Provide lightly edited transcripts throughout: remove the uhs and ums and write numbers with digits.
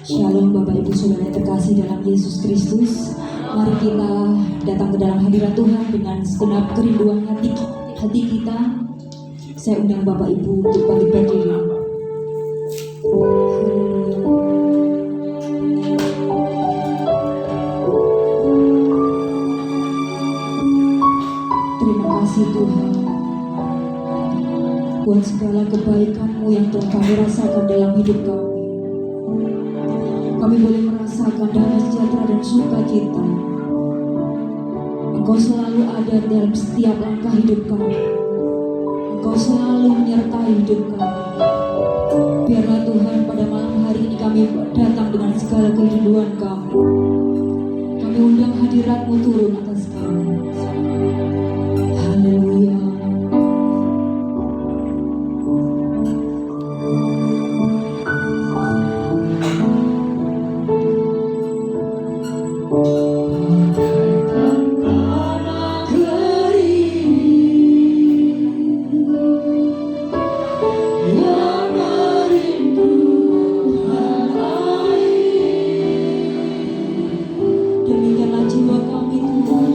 Shalom Bapak Ibu Saudara yang terkasih dalam Yesus Kristus. Mari kita datang ke dalam hadirat Tuhan dengan segenap kerinduan hati kita. Saya undang Bapak Ibu untuk bangkit berdiri. Terima kasih Tuhan buat segala kebaikan-Mu yang telah kami rasakan dalam hidup kami. Kami boleh merasakan damai sejahtera dan sukacita. Engkau selalu ada dalam setiap langkah hidup kami. Engkau selalu menyertai hidup kami. Biarlah Tuhan pada malam hari ini kami datang dengan segala kerinduan kami. Kami undang hadirat-Mu turun atas kami. Haleluya. Demikianlah jiwa kami Tuhan.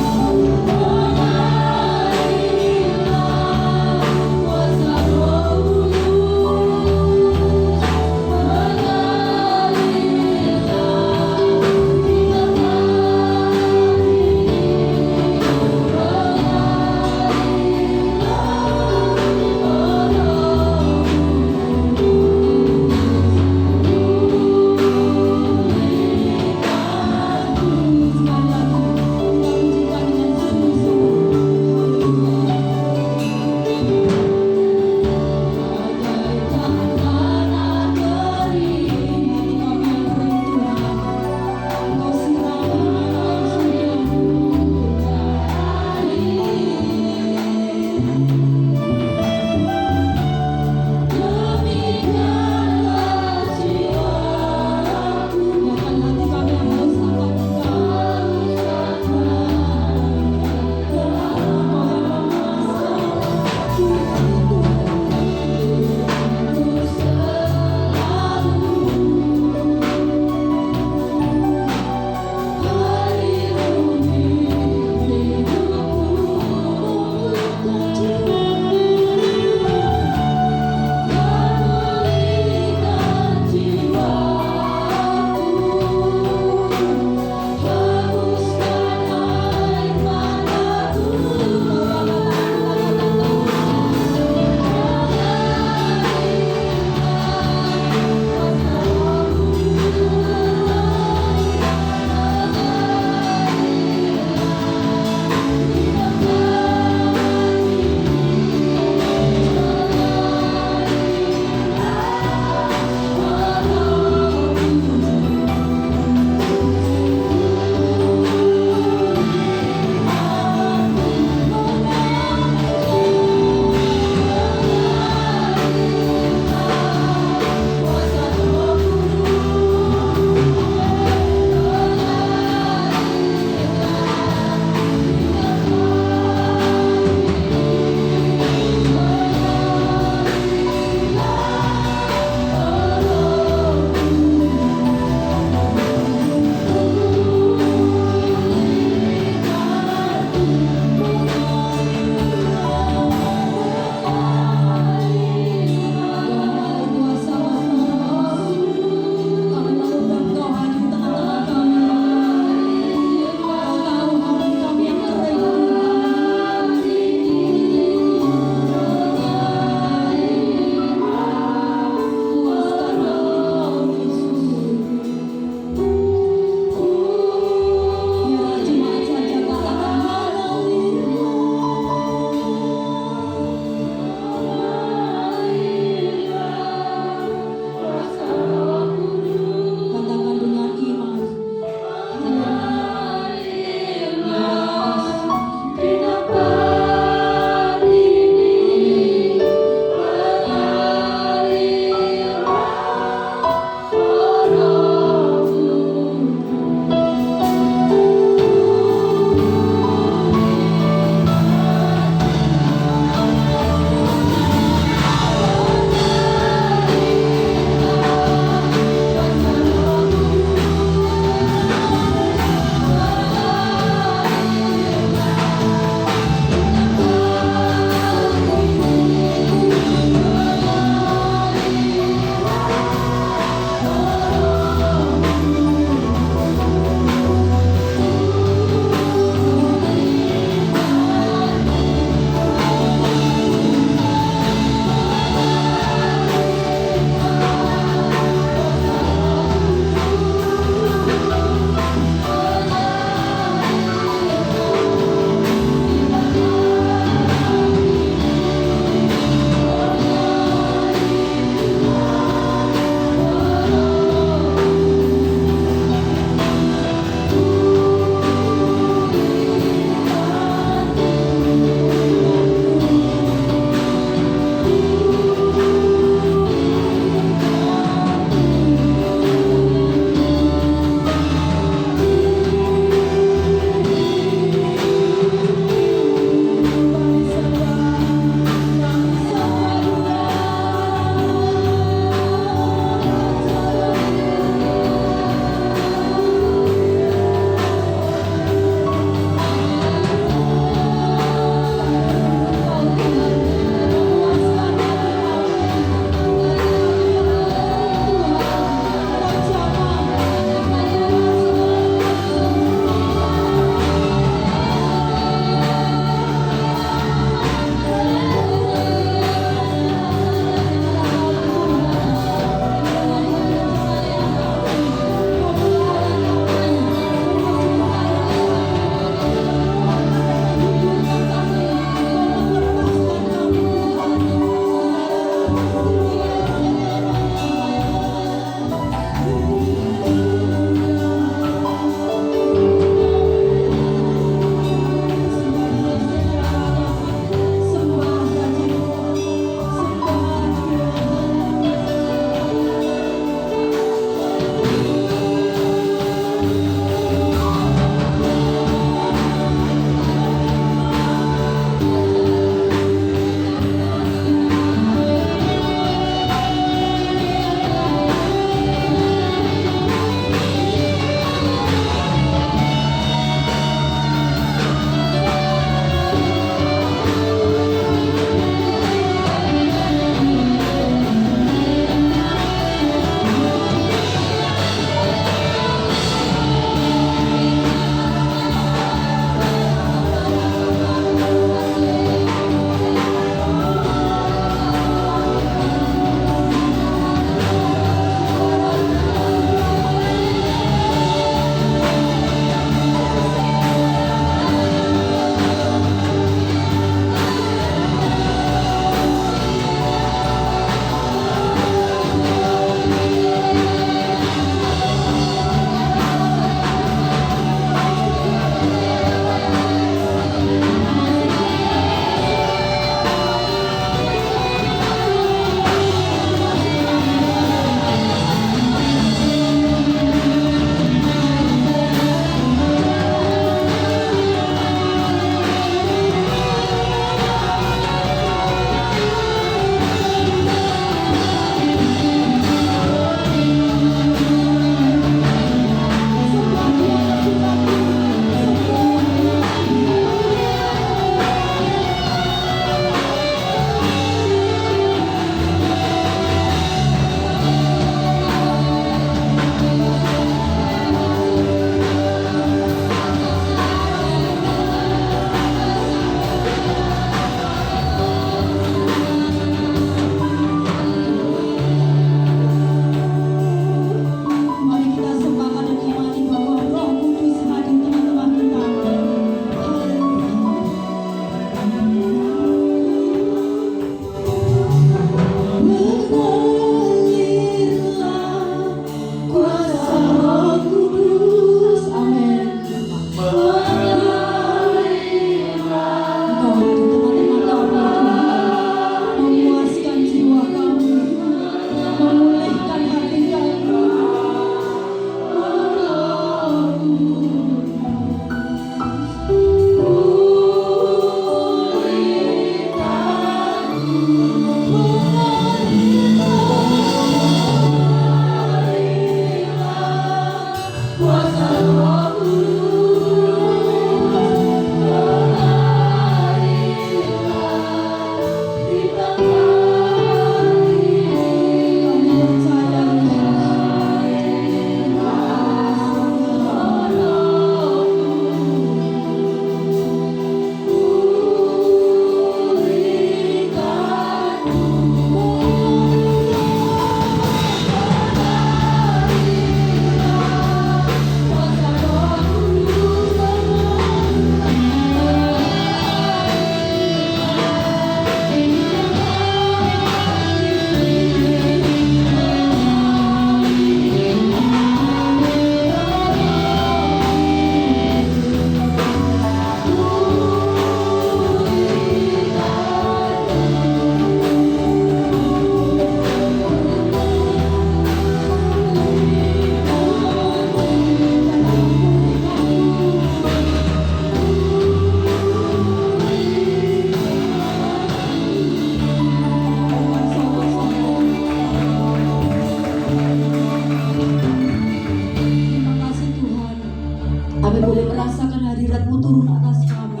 Kami boleh merasakan hadirat-Mu turun atas kami.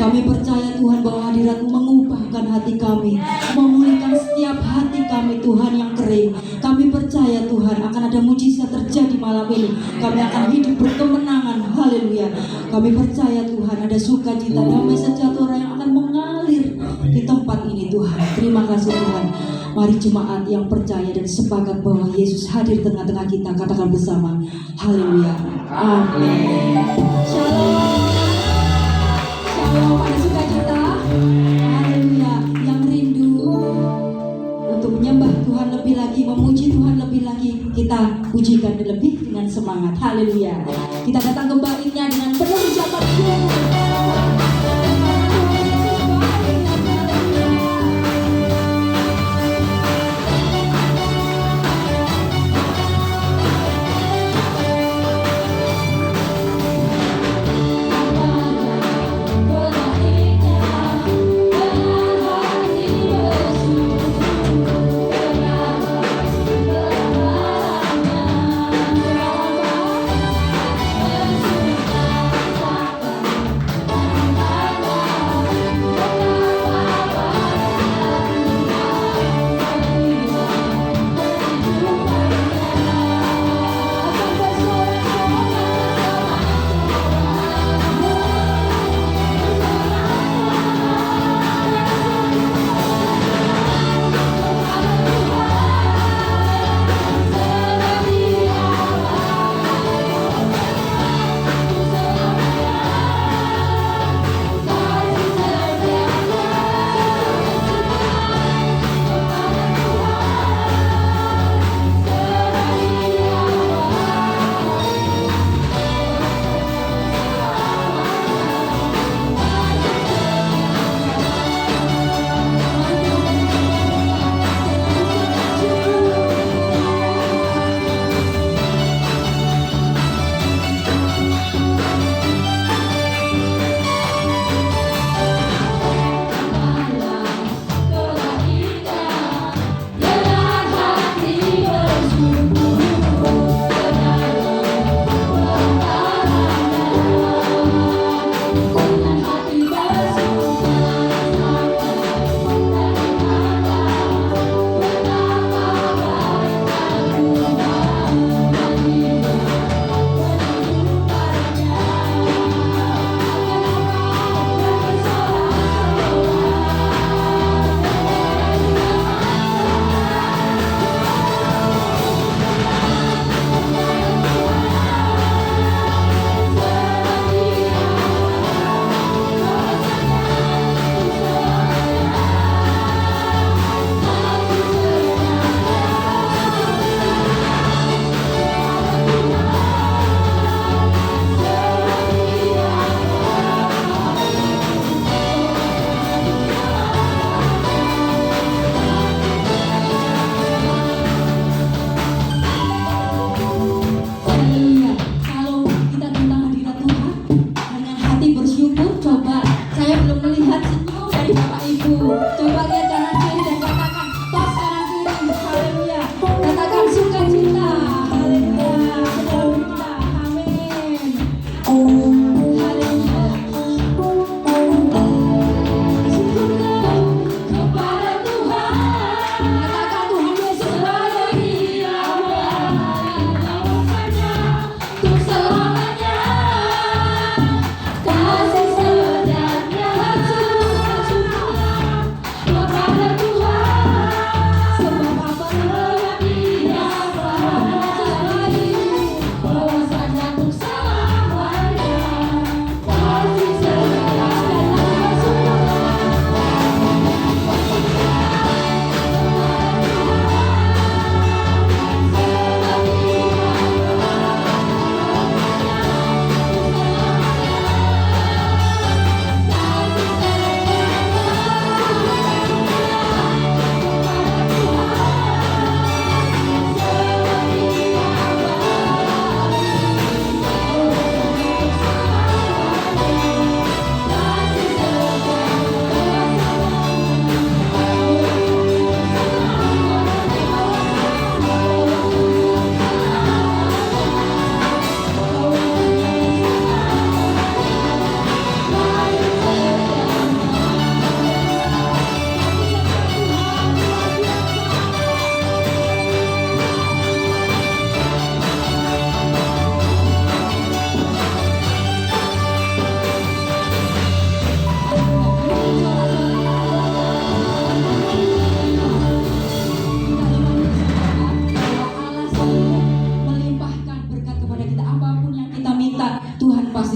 Kami percaya Tuhan bahwa hadirat-Mu mengubahkan hati kami, memulihkan setiap hati kami Tuhan yang kering. Kami percaya Tuhan akan ada mujizat terjadi malam ini. Kami akan hidup berkemenangan. Haleluya. Kami percaya Tuhan ada sukacita, damai sejahtera yang akan mengalir di tempat ini Tuhan. Terima kasih Tuhan. Mari jemaat yang percaya dan sepakat bahwa Yesus hadir tengah-tengah kita, katakan bersama, haleluya, amin. Shalom. Shalom, ada sukacita, haleluya. Yang rindu untuk menyembah Tuhan lebih lagi, memuji Tuhan lebih lagi, kita pujikan lebih dengan semangat, haleluya. Kita datang kembalinya dengan penuh ucapan syukur.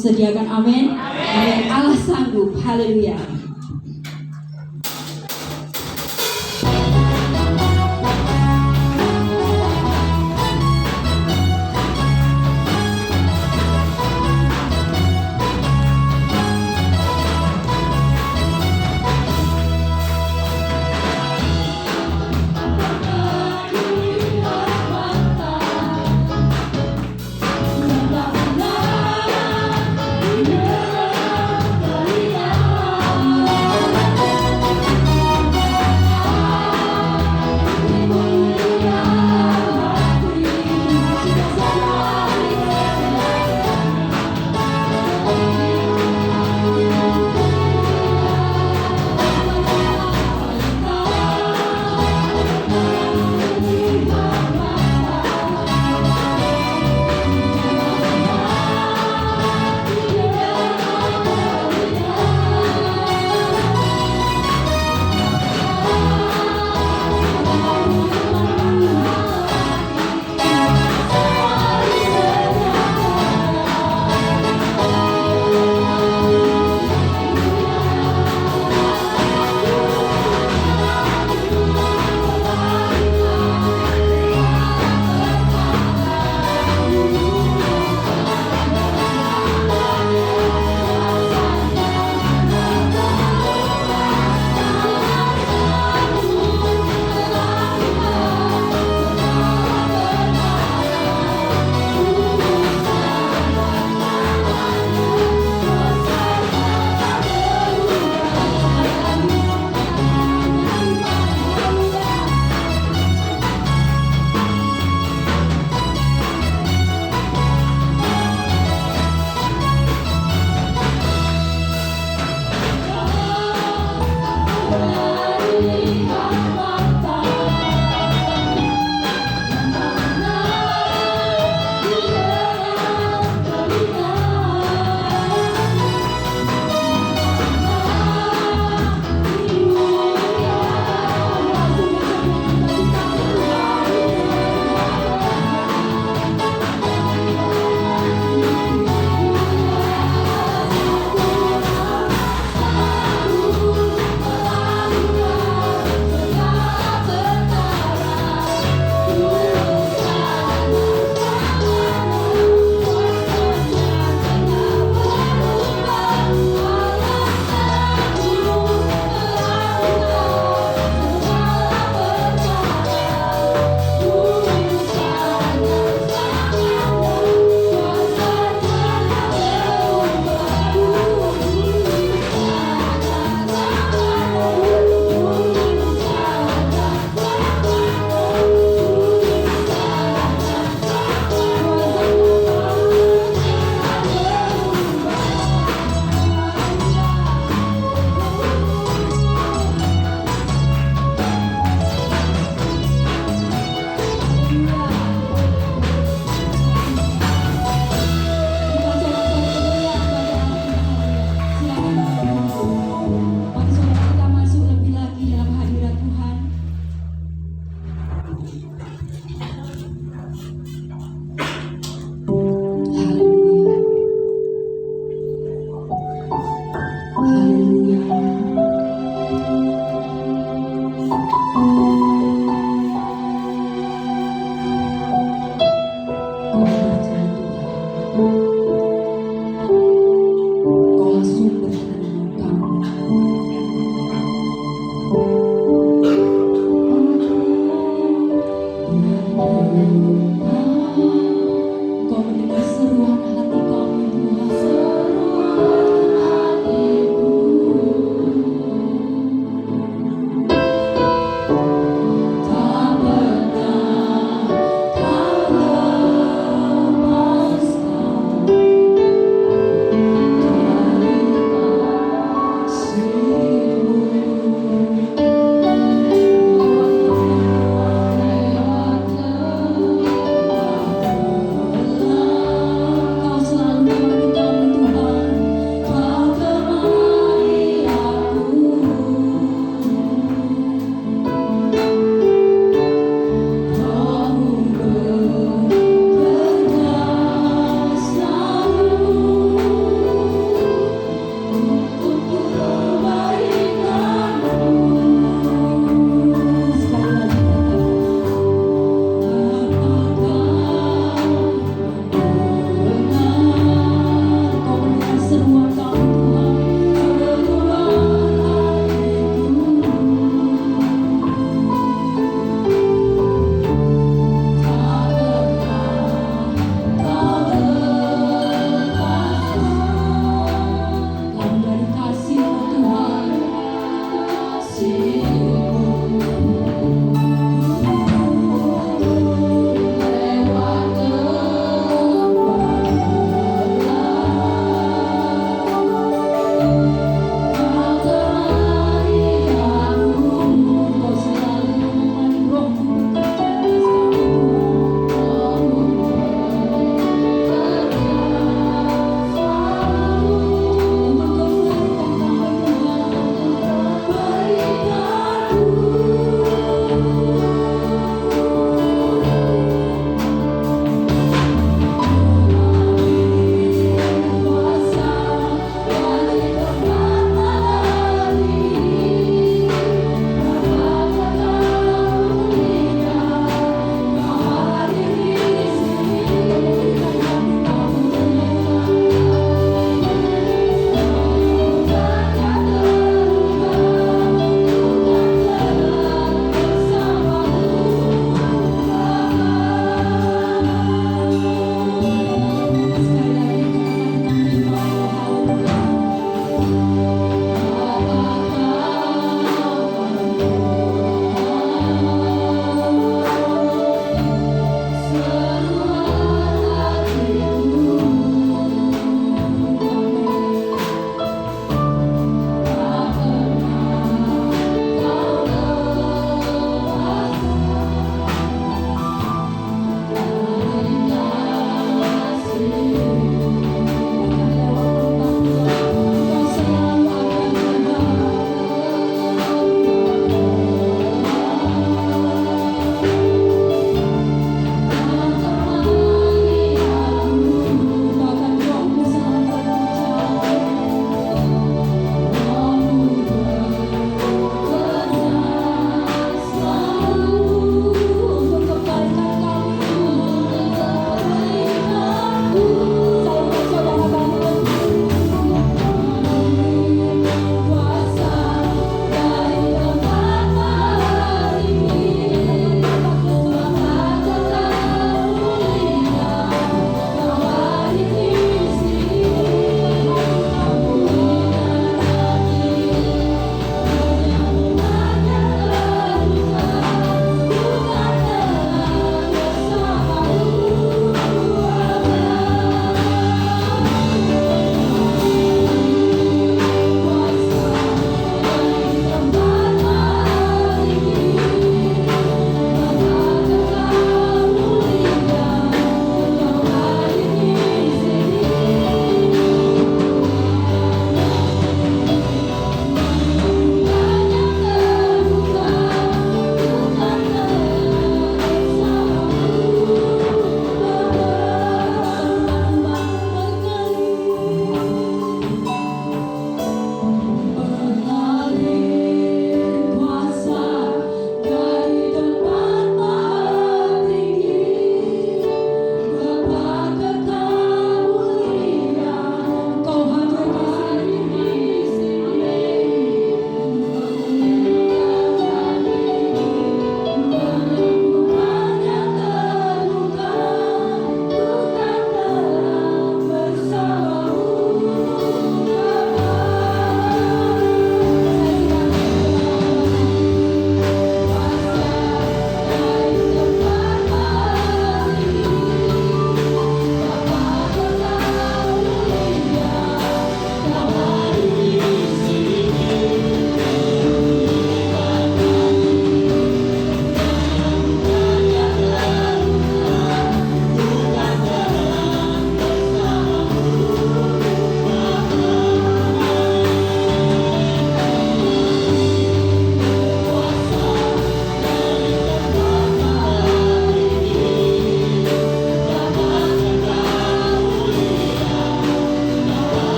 sediakan. Amin. Amin. Allah sanggup. Haleluya.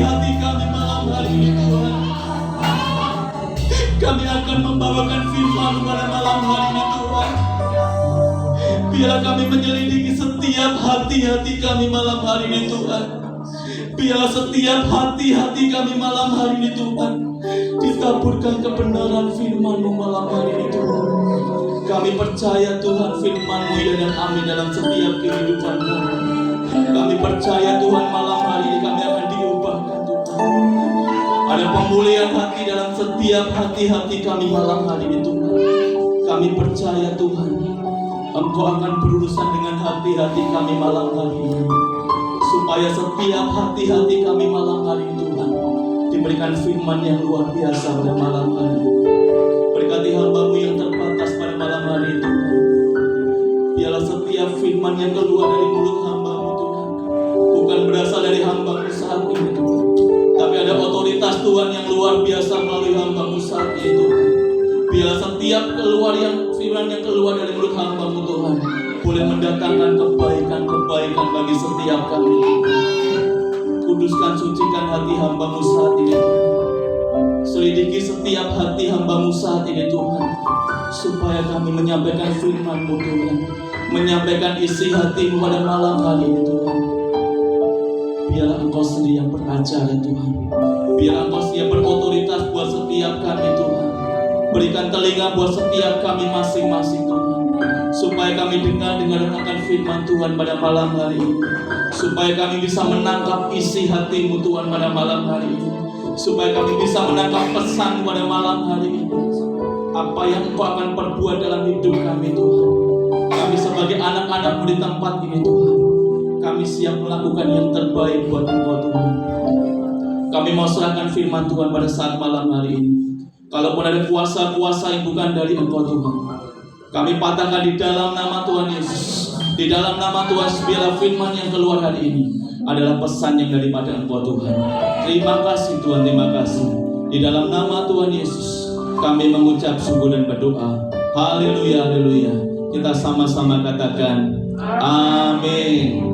hati kami malam hari ini Tuhan. Kami akan membawakan firman pada malam hari ini Tuhan. Biarlah kami menyelidiki setiap hati-hati kami malam hari ini Tuhan. Biarlah setiap hati-hati kami malam hari ini Tuhan ditaburkan kebenaran firman-Mu malam hari ini Tuhan. Kami percaya Tuhan firman-Mu ya dan amin dalam setiap kehidupan kami. Kami percaya Tuhan malam hari ini kami akan diubahkan Tuhan. Ada pemulihan hati dalam setiap hati-hati kami malam hari ini Tuhan. Kami percaya Tuhan Engkau akan berurusan dengan hati-hati kami malam hari ini, supaya setiap hati-hati kami malam hari ini Tuhan diberikan firman yang luar biasa pada malam hari ini. Berkati hamba-Mu yang terbatas pada malam hari ini Tuhan. Biarlah setiap firman yang keluar dari mulut hamba-Mu Tuhan bukan berasal dari hamba-Mu saat ini Tuhan, tapi ada otoritas Tuhan yang luar biasa melalui hamba-Mu saat ini Tuhan. Biarlah setiap keluar yang firman yang keluar dari mulut hamba-Mu Tuhan boleh mendatangkan kebaikan-kebaikan bagi setiap kami. Kuduskan, sucikan hati hamba-Mu saat ini Tuhan. Selidiki setiap hati hamba-Mu saat ini Tuhan, supaya kami menyampaikan firman-Mu Tuhan, menyampaikan isi hati-Mu pada malam hari ini Tuhan. Biarlah Engkau sendiri yang berajar ya Tuhan. Biarlah Engkau sendiri yang berotoritas buat setiap kami Tuhan. Berikan telinga buat setiap kami masing-masing Tuhan, supaya kami dengar akan firman Tuhan pada malam hari ini, supaya kami bisa menangkap isi hati-Mu Tuhan pada malam hari ini, supaya kami bisa menangkap pesan pada malam hari ini. Apa yang Engkau akan perbuat dalam hidup kami Tuhan. Kami sebagai anak-anak-Mu di tempat ini Tuhan, kami siap melakukan yang terbaik buat Engkau Tuhan. Kami mau serahkan firman Tuhan pada saat malam hari ini. Kalaupun ada kuasa-kuasa yang bukan dari Engkau Tuhan, kami patahkan di dalam nama Tuhan Yesus. Di dalam nama Tuhan Yesus, biarlah firman yang keluar hari ini adalah pesan yang daripada Engkau Tuhan. Terima kasih Tuhan, terima kasih. Di dalam nama Tuhan Yesus, kami mengucap syukur dan berdoa. Haleluya, haleluya. Kita sama-sama katakan amin.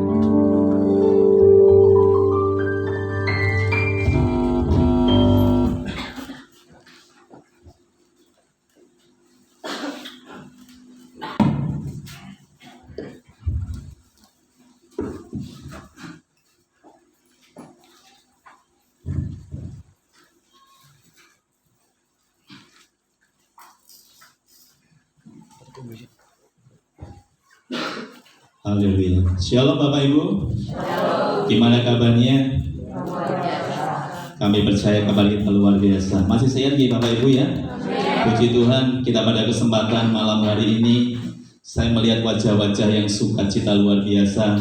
Haleluya. Shalom Bapak Ibu. Shalom. Gimana kabarnya? Kami percaya kabar kita luar biasa. Masih sehat ya Bapak Ibu ya? Puji Tuhan, kita pada kesempatan malam hari ini saya melihat wajah-wajah yang sukacita luar biasa.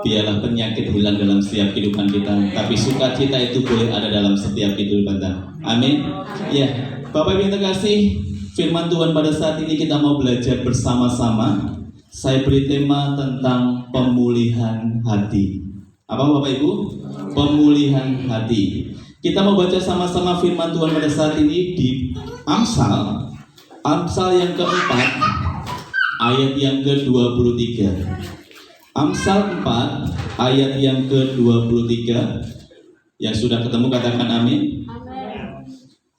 Biarlah penyakit hilang dalam setiap kehidupan kita, tapi sukacita itu boleh ada dalam setiap kehidupan kita. Amin. Ya, Bapak Ibu yang terkasih, firman Tuhan pada saat ini kita mau belajar bersama-sama. Saya beri tema tentang pemulihan hati. Apa Bapak Ibu? Pemulihan hati. Kita mau baca sama-sama firman Tuhan pada saat ini di Amsal yang keempat, ayat yang ke-23. Amsal 4, ayat yang ke-23. Yang sudah ketemu katakan amin.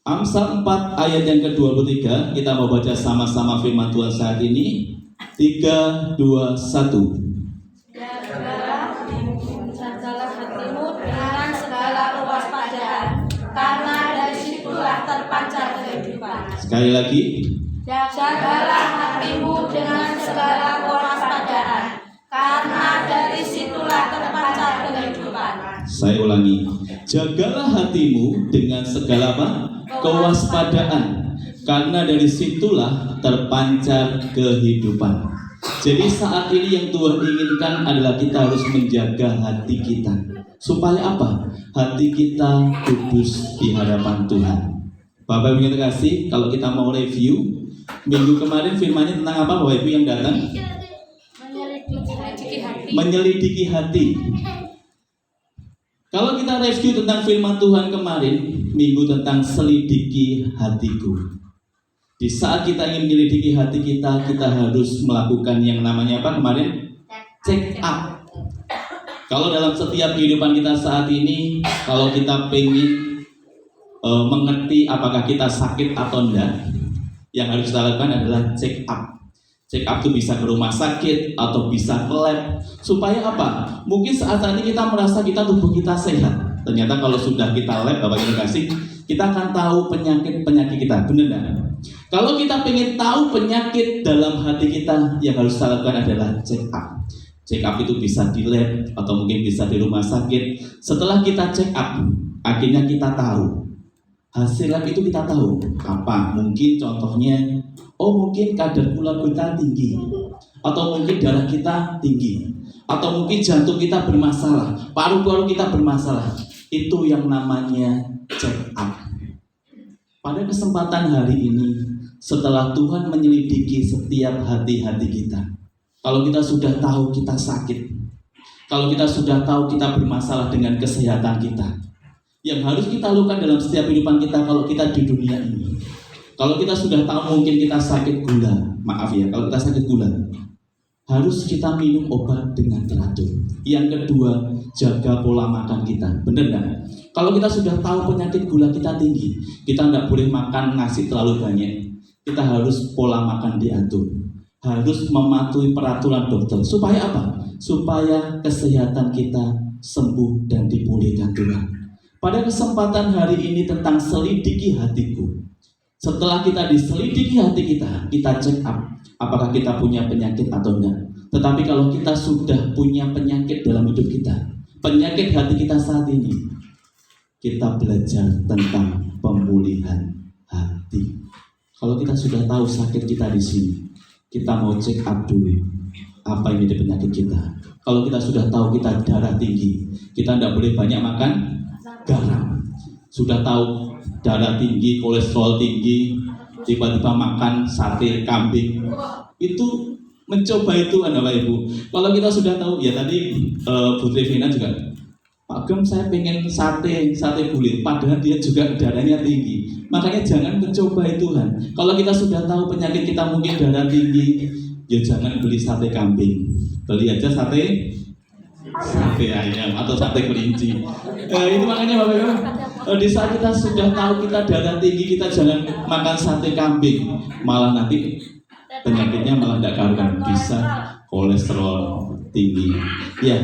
Amsal 4, ayat yang ke-23. Kita mau baca sama-sama firman Tuhan saat ini. 3, 2, 1. Jagalah hatimu dengan segala kewaspadaan, karena dari situlah terpancar kehidupan. Sekali lagi. Jagalah hatimu dengan segala kewaspadaan, karena dari situlah terpancar kehidupan. Saya ulangi. Jagalah hatimu dengan segala apa? Kewaspadaan, karena dari situlah terpancar kehidupan. Jadi saat ini yang Tuhan inginkan adalah kita harus menjaga hati kita. Supaya apa? Hati kita kudus di hadapan Tuhan. Bapak Ibu yang terkasih, kalau kita mau review, minggu kemarin firmannya tentang apa Bapak Ibu yang datang? Menyelidiki hati. Kalau kita review tentang firman Tuhan kemarin, minggu tentang selidiki hatiku. Di saat kita ingin menyelidiki hati kita harus melakukan yang namanya apa kemarin? Check up. Kalau dalam setiap kehidupan kita saat ini, kalau kita pengen mengerti apakah kita sakit atau enggak, yang harus kita lakukan adalah check up. Check up itu bisa ke rumah sakit atau bisa ke lab. Supaya apa? Mungkin saat ini kita merasa tubuh kita sehat. Ternyata kalau sudah kita lab, Bapak Ibu kasih, kita akan tahu penyakit kita. Benar enggak? Kalau kita pengen tahu penyakit dalam hati kita, yang harus kita lakukan adalah check up. Check up itu bisa di lab atau mungkin bisa di rumah sakit. Setelah kita check up, akhirnya kita tahu. Hasil lab itu kita tahu apa? Mungkin contohnya, mungkin kadar gula kita tinggi, atau mungkin darah kita tinggi, atau mungkin jantung kita bermasalah, paru-paru kita bermasalah. Itu yang namanya check up. Pada kesempatan hari ini, setelah Tuhan menyelidiki setiap hati-hati kita, kalau kita sudah tahu kita sakit, kalau kita sudah tahu kita bermasalah dengan kesehatan kita, yang harus kita lakukan dalam setiap kehidupan kita kalau kita di dunia ini, kalau kita sudah tahu mungkin kita sakit gula, maaf ya, kalau kita sakit gula, harus kita minum obat dengan teratur. Yang kedua, jaga pola makan kita, benar nggak? Kalau kita sudah tahu penyakit gula kita tinggi, kita nggak boleh makan nasi terlalu banyak. Kita harus pola makan diatur, harus mematuhi peraturan dokter. Supaya apa? Supaya kesehatan kita sembuh dan dipulihkan Tuhan. Pada kesempatan hari ini tentang selidiki hatiku. Setelah kita diselidiki hati kita check up apakah kita punya penyakit atau enggak. Tetapi kalau kita sudah punya penyakit dalam hidup kita, penyakit hati kita saat ini, kita belajar tentang pemulihan hati. Kalau kita sudah tahu sakit kita di sini, kita mau check up dulu apa yang jadi penyakit kita. Kalau kita sudah tahu kita darah tinggi, kita tidak boleh banyak makan garam. Sudah tahu darah tinggi, kolesterol tinggi, tiba-tiba makan sate kambing, itu mencoba itu kan Bapak Ibu. Kalau kita sudah tahu, ya tadi Bu Trevina juga, Pak Gem saya pengen sate kulit, padahal dia juga darahnya tinggi. Makanya jangan mencoba itu kan. Kalau kita sudah tahu penyakit kita mungkin darah tinggi, ya jangan beli sate kambing, beli aja sate ayam atau sate kelinci. Itu makanya Bapak Ibu, di saat kita sudah tahu kita darah tinggi, kita jangan makan sate kambing, malah nanti penyakitnya malah tidak karuan, bisa kolesterol tinggi. Ya,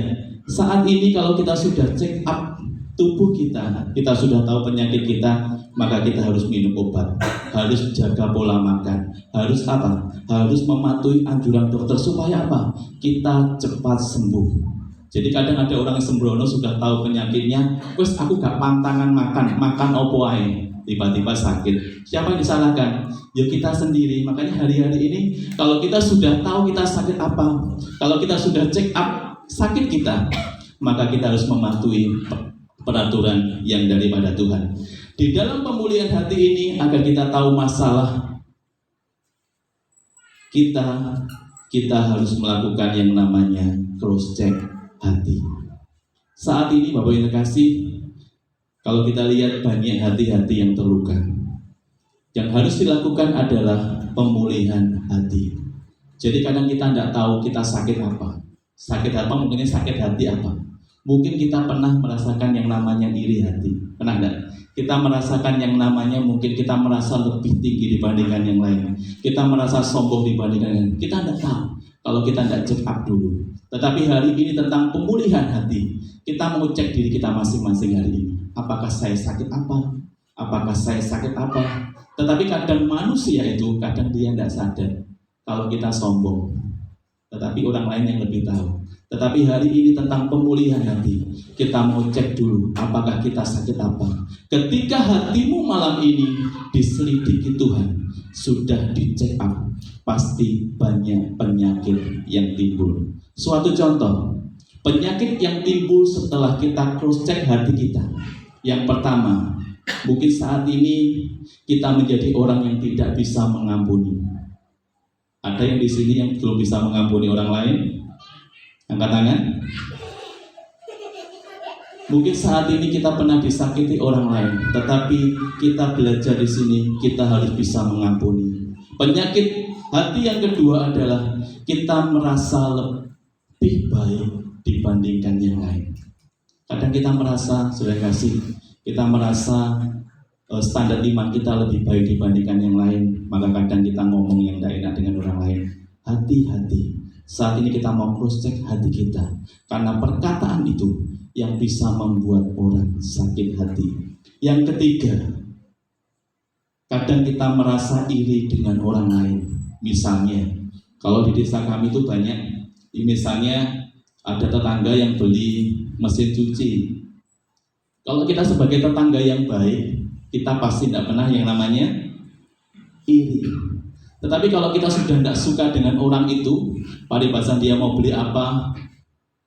saat ini kalau kita sudah check up tubuh kita sudah tahu penyakit kita, maka kita harus minum obat, harus jaga pola makan, harus apa? Harus mematuhi anjuran dokter supaya apa? Kita cepat sembuh. Jadi kadang ada orang yang sembrono sudah tahu penyakitnya, wes aku gak pantangan makan opo ae, tiba-tiba sakit. Siapa yang disalahkan? Ya kita sendiri. Makanya hari-hari ini kalau kita sudah tahu kita sakit apa, kalau kita sudah check up sakit kita, maka kita harus mematuhi peraturan yang daripada Tuhan. Di dalam pemulihan hati ini agar kita tahu masalah kita harus melakukan yang namanya cross check hati. Saat ini Bapak Ibu kasih, kalau kita lihat banyak hati-hati yang terluka. Yang harus dilakukan adalah pemulihan hati. Jadi kadang kita tidak tahu kita sakit apa. Sakit apa, mungkin sakit hati apa. Mungkin kita pernah merasakan yang namanya iri hati. Pernah tidak? Kita merasakan yang namanya mungkin kita merasa lebih tinggi dibandingkan yang lain. Kita merasa sombong dibandingkan yang lain. Kita tidak tahu kalau kita tidak check up dulu. Tetapi hari ini tentang pemulihan hati, kita mau cek diri kita masing-masing hari ini. Apakah saya sakit apa? Apakah saya sakit apa? Tetapi kadang manusia itu, kadang dia tidak sadar kalau kita sombong. Tetapi orang lain yang lebih tahu. Tetapi hari ini tentang pemulihan hati, kita mau cek dulu apakah kita sakit apa. Ketika hatimu malam ini diselidiki Tuhan, sudah dicek up, pasti banyak penyakit yang timbul. Suatu contoh, penyakit yang timbul setelah kita cross check hati kita. Yang pertama, mungkin saat ini kita menjadi orang yang tidak bisa mengampuni. Ada yang di sini yang belum bisa mengampuni orang lain? Angkat tangan. Mungkin saat ini kita pernah disakiti orang lain, tetapi kita belajar di sini kita harus bisa mengampuni. Penyakit hati yang kedua adalah kita merasa lebih baik baik dibandingkan yang lain. Kadang kita merasa, sudah kasih, kita merasa standar iman kita lebih baik dibandingkan yang lain, maka kadang kita ngomong yang tidak enak dengan orang lain. Hati-hati, saat ini kita mau cross check hati kita, karena perkataan itu yang bisa membuat orang sakit hati. Yang ketiga, kadang kita merasa iri dengan orang lain. Misalnya, kalau di desa kami itu banyak, misalnya ada tetangga yang beli mesin cuci. Kalau kita sebagai tetangga yang baik, kita pasti tidak pernah yang namanya iri. Tetapi kalau kita sudah tidak suka dengan orang itu, paribasan dia mau beli apa,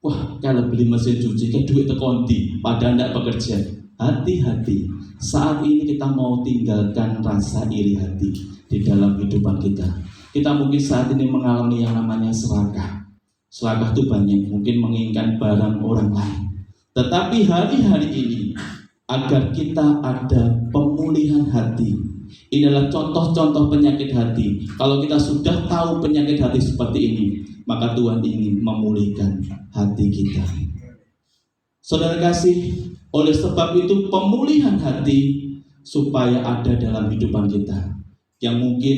wah kalau beli mesin cuci kayak duit tekonti, padahal tidak bekerja. Hati-hati, saat ini kita mau tinggalkan rasa iri hati di dalam kehidupan kita. Kita mungkin saat ini mengalami yang namanya serakah. Serakah itu banyak, mungkin menginginkan barang orang lain. Tetapi hari-hari ini, agar kita ada pemulihan hati, ini adalah contoh-contoh penyakit hati. Kalau kita sudah tahu penyakit hati seperti ini, maka Tuhan ingin memulihkan hati kita. Saudara kasih, oleh sebab itu pemulihan hati supaya ada dalam kehidupan kita. Yang mungkin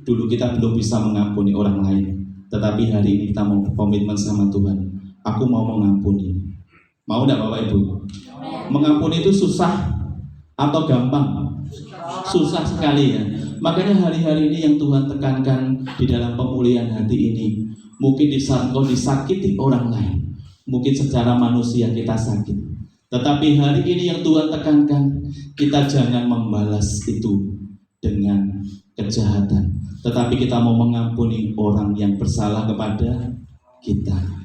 dulu kita belum bisa mengampuni orang lain, tetapi hari ini kita mau komitmen sama Tuhan. Aku mau mengampuni. Mau tidak Bapak Ibu? Mengampuni itu susah atau gampang? Susah sekali ya. Makanya hari-hari ini yang Tuhan tekankan di dalam pemulihan hati ini, mungkin di saat kau disakiti orang lain, mungkin secara manusia kita sakit, tetapi hari ini yang Tuhan tekankan, kita jangan membalas itu dengan kejahatan, tetapi kita mau mengampuni orang yang bersalah kepada kita.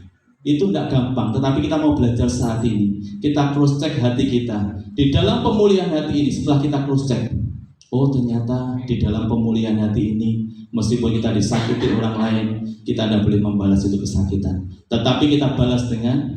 Itu tidak gampang, tetapi kita mau belajar saat ini. Kita cross check hati kita. Di dalam pemulihan hati ini, setelah kita cross check, oh ternyata di dalam pemulihan hati ini, meskipun kita disakiti orang lain, kita tidak boleh membalas itu kesakitan, tetapi kita balas dengan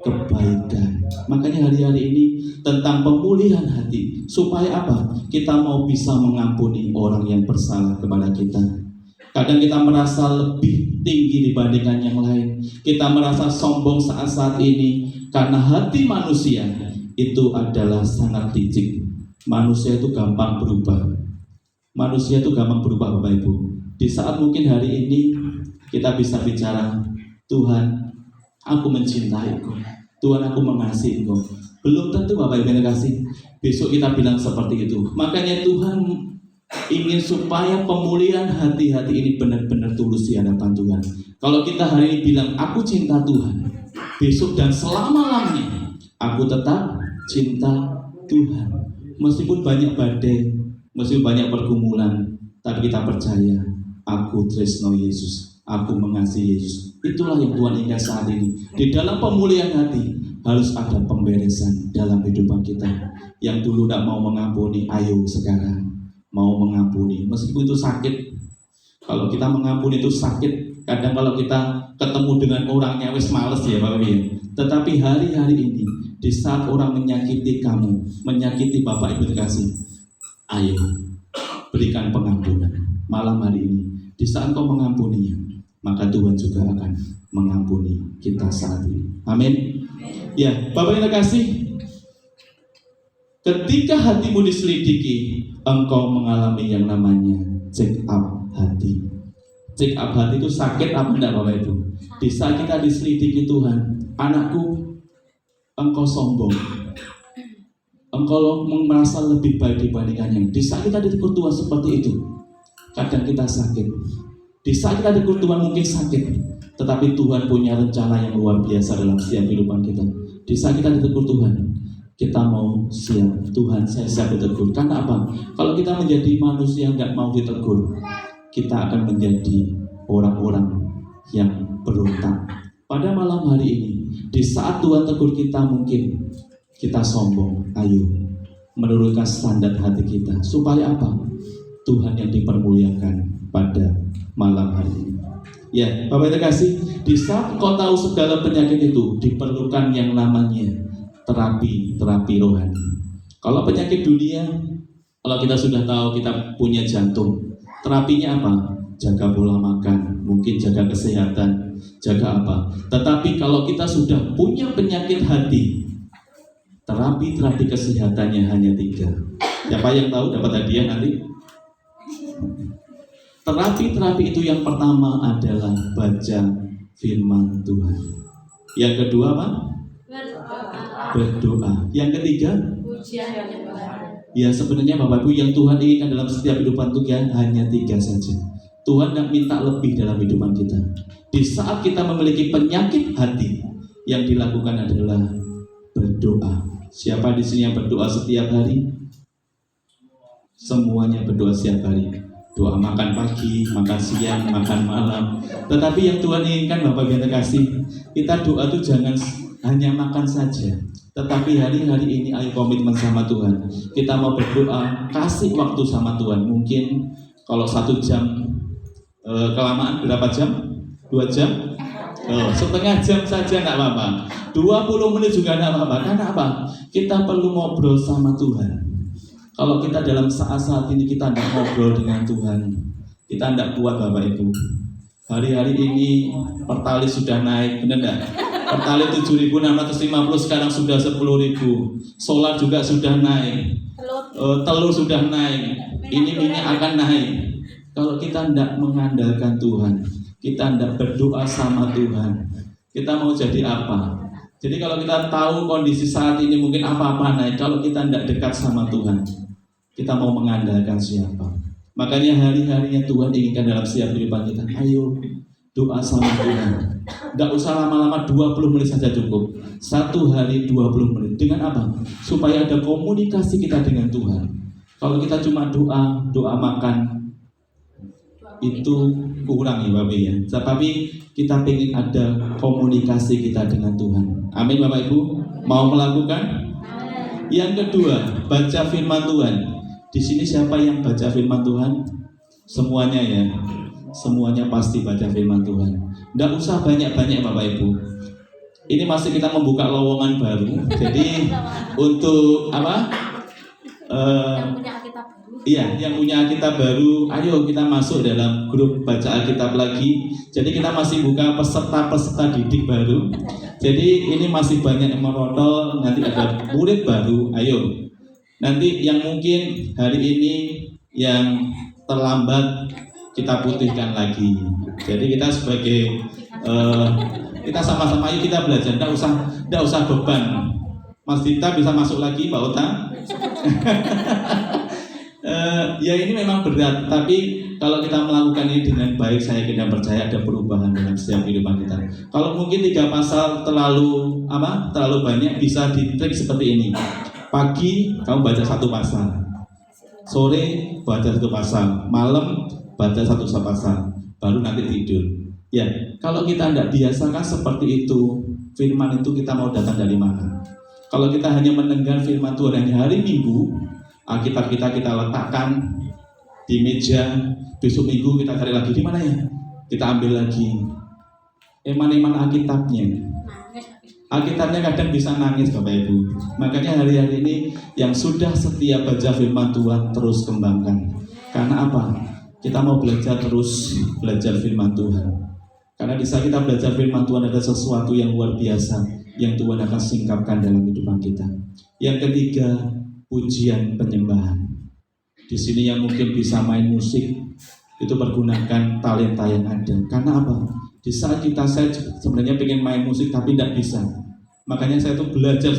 kebaikan. Makanya hari-hari ini tentang pemulihan hati, supaya apa? Kita mau bisa mengampuni orang yang bersalah kepada kita. Kadang kita merasa lebih tinggi dibandingkan yang lain. Kita merasa sombong saat-saat ini, karena hati manusia itu adalah sangat licik. Manusia itu gampang berubah. Manusia itu gampang berubah Bapak Ibu. Di saat mungkin hari ini kita bisa bicara, Tuhan, aku mencintai Engkau. Tuhan, aku mengasihi Engkau. Belum tentu Bapak Ibu yang kasih besok kita bilang seperti itu. Makanya Tuhan ingin supaya pemulihan hati-hati ini benar-benar tulus di hadapan Tuhan. Kalau kita hari ini bilang, aku cinta Tuhan, besok dan selama-lamanya aku tetap cinta Tuhan. Meskipun banyak badai, meskipun banyak pergumulan, tapi kita percaya, aku tresno Yesus, aku mengasihi Yesus. Itulah yang Tuhan inginkan saat ini. Di dalam pemulihan hati harus ada pemberesan dalam kehidupan kita. Yang dulu tidak mau mengampuni, ayo sekarang mau mengampuni, meskipun itu sakit. Kalau kita mengampuni itu sakit. Kadang kalau kita ketemu dengan orangnya wis males ya Bapak Ibu. Tetapi hari-hari ini, di saat orang menyakiti kamu, menyakiti Bapak Ibu dikasih, ayo berikan pengampunan. Malam hari ini, di saat kau mengampuninya, maka Tuhan juga akan mengampuni kita saat ini. Amin. Ya, Bapak Ibu dikasih, ketika hatimu diselidiki, engkau mengalami yang namanya check up hati. Check up hati itu sakit apa enggak Bapak Ibu? Di saat kita diselidiki Tuhan, anakku, engkau sombong, engkau merasa lebih baik dibandingkan yang. Di saat kita ditegur Tuhan seperti itu, kadang kita sakit. Di saat kita ditegur Tuhan mungkin sakit, tetapi Tuhan punya rencana yang luar biasa dalam setiap kehidupan kita. Di saat kita ditegur Tuhan, kita mau siap. Tuhan, saya siap ditegur. Karena apa? Kalau kita menjadi manusia yang nggak mau ditegur, kita akan menjadi orang-orang yang berontak. Pada malam hari ini, di saat Tuhan tegur kita, mungkin kita sombong. Ayo menurunkan standar hati kita. Supaya apa? Tuhan yang dipermuliakan pada malam hari ini. Ya, Bapak terkasih, di saat kau tahu segala penyakit itu, diperlukan yang namanya terapi rohani. Kalau penyakit dunia, kalau kita sudah tahu kita punya jantung, terapinya apa? jaga pola makan, mungkin jaga kesehatan, jaga apa. Tetapi kalau kita sudah punya penyakit hati, terapi kesehatannya hanya 3. Siapa yang tahu dapat hadiah nanti? Terapi itu yang pertama adalah baca firman Tuhan. Yang kedua apa? Berdoa. Yang ketiga? Pujian dan penyembahan. Ya sebenarnya Bapak Ibu yang Tuhan inginkan dalam setiap kehidupan kita hanya 3 saja. Tuhan tidak minta lebih dalam kehidupan kita. Di saat kita memiliki penyakit hati, yang dilakukan adalah berdoa. Siapa di sini yang berdoa setiap hari? Semuanya berdoa setiap hari. Doa makan pagi, makan siang, makan malam. Tetapi yang Tuhan inginkan Bapak Ibu kasih, kita doa itu jangan hanya makan saja. Tetapi hari-hari ini ayo komitmen sama Tuhan. Kita mau berdoa, kasih waktu sama Tuhan. Mungkin kalau 1 jam kelamaan berapa jam? 2 jam? Setengah jam saja enggak apa-apa. 20 menit juga enggak apa-apa. Karena apa? Kita perlu ngobrol sama Tuhan. Kalau kita dalam saat-saat ini kita tidak ngobrol dengan Tuhan, kita tidak kuat Bapak Ibu. Hari-hari ini Pertalite sudah naik, benar enggak? Pertalite 7.650 sekarang sudah 10.000. Solar juga sudah naik. Telur sudah naik. Ini minyak akan naik. Kalau kita tidak mengandalkan Tuhan, kita tidak berdoa sama Tuhan, kita mau jadi apa? Jadi kalau kita tahu kondisi saat ini mungkin apa-apa naik, kalau kita tidak dekat sama Tuhan, kita mau mengandalkan siapa? Makanya hari-harinya Tuhan inginkan dalam setiap kehidupan kita, ayo doa sama Tuhan. Tidak usah lama-lama, 20 menit saja cukup. 1 hari 20 menit. Dengan apa? Supaya ada komunikasi kita dengan Tuhan. Kalau kita cuma doa makan, itu kurang ya Bapak ya. Tapi kita ingin ada komunikasi kita dengan Tuhan. Amin Bapak Ibu. Mau melakukan? Yang kedua, baca firman Tuhan. Di sini siapa yang baca firman Tuhan? Semuanya ya. Semuanya pasti baca firman Tuhan. Tidak usah banyak-banyak Bapak Ibu. Ini masih kita membuka lowongan baru. Jadi untuk apa? Yang punya Alkitab baru. Iya, yang punya Alkitab baru, ayo kita masuk dalam grup baca Alkitab lagi. Jadi kita masih buka peserta didik baru. Jadi ini masih banyak yang merotol. Nanti ada murid baru, ayo. Nanti yang mungkin hari ini yang terlambat kita putihkan lagi. Jadi kita sebagai kita sama-sama ayo kita belajar. Tidak usah beban. Mas Dita bisa masuk lagi, Pak Ota. Ya ini memang berat, tapi kalau kita melakukan ini dengan baik, saya kira percaya ada perubahan dalam setiap kehidupan kita. Kalau mungkin 3 pasal terlalu banyak, bisa ditrik seperti ini. Pagi kamu baca 1 pasal, sore baca 1 pasal, malam baca 1 pasal, baru nanti tidur. Ya, kalau kita tidak biasakan seperti itu, firman itu kita mau datang dari mana? Kalau kita hanya mendengar firman Tuhan hanya hari Minggu, Alkitab kita letakkan di meja, besok Minggu kita cari lagi di mana ya? Kita ambil lagi. Eman-eman Alkitabnya. Alkitabnya kadang bisa nangis Bapak Ibu. Makanya hari-hari ini yang sudah setia baca firman Tuhan terus kembangkan. Karena apa? Kita mau belajar terus belajar firman Tuhan. Karena di saat kita belajar firman Tuhan ada sesuatu yang luar biasa yang Tuhan akan singkapkan dalam kehidupan kita. Yang ketiga, pujian penyembahan. Di sini yang mungkin bisa main musik, itu pergunakan talenta yang ada. Karena apa? Di saat saya sebenarnya pengen main musik tapi tidak bisa. Makanya saya tuh belajar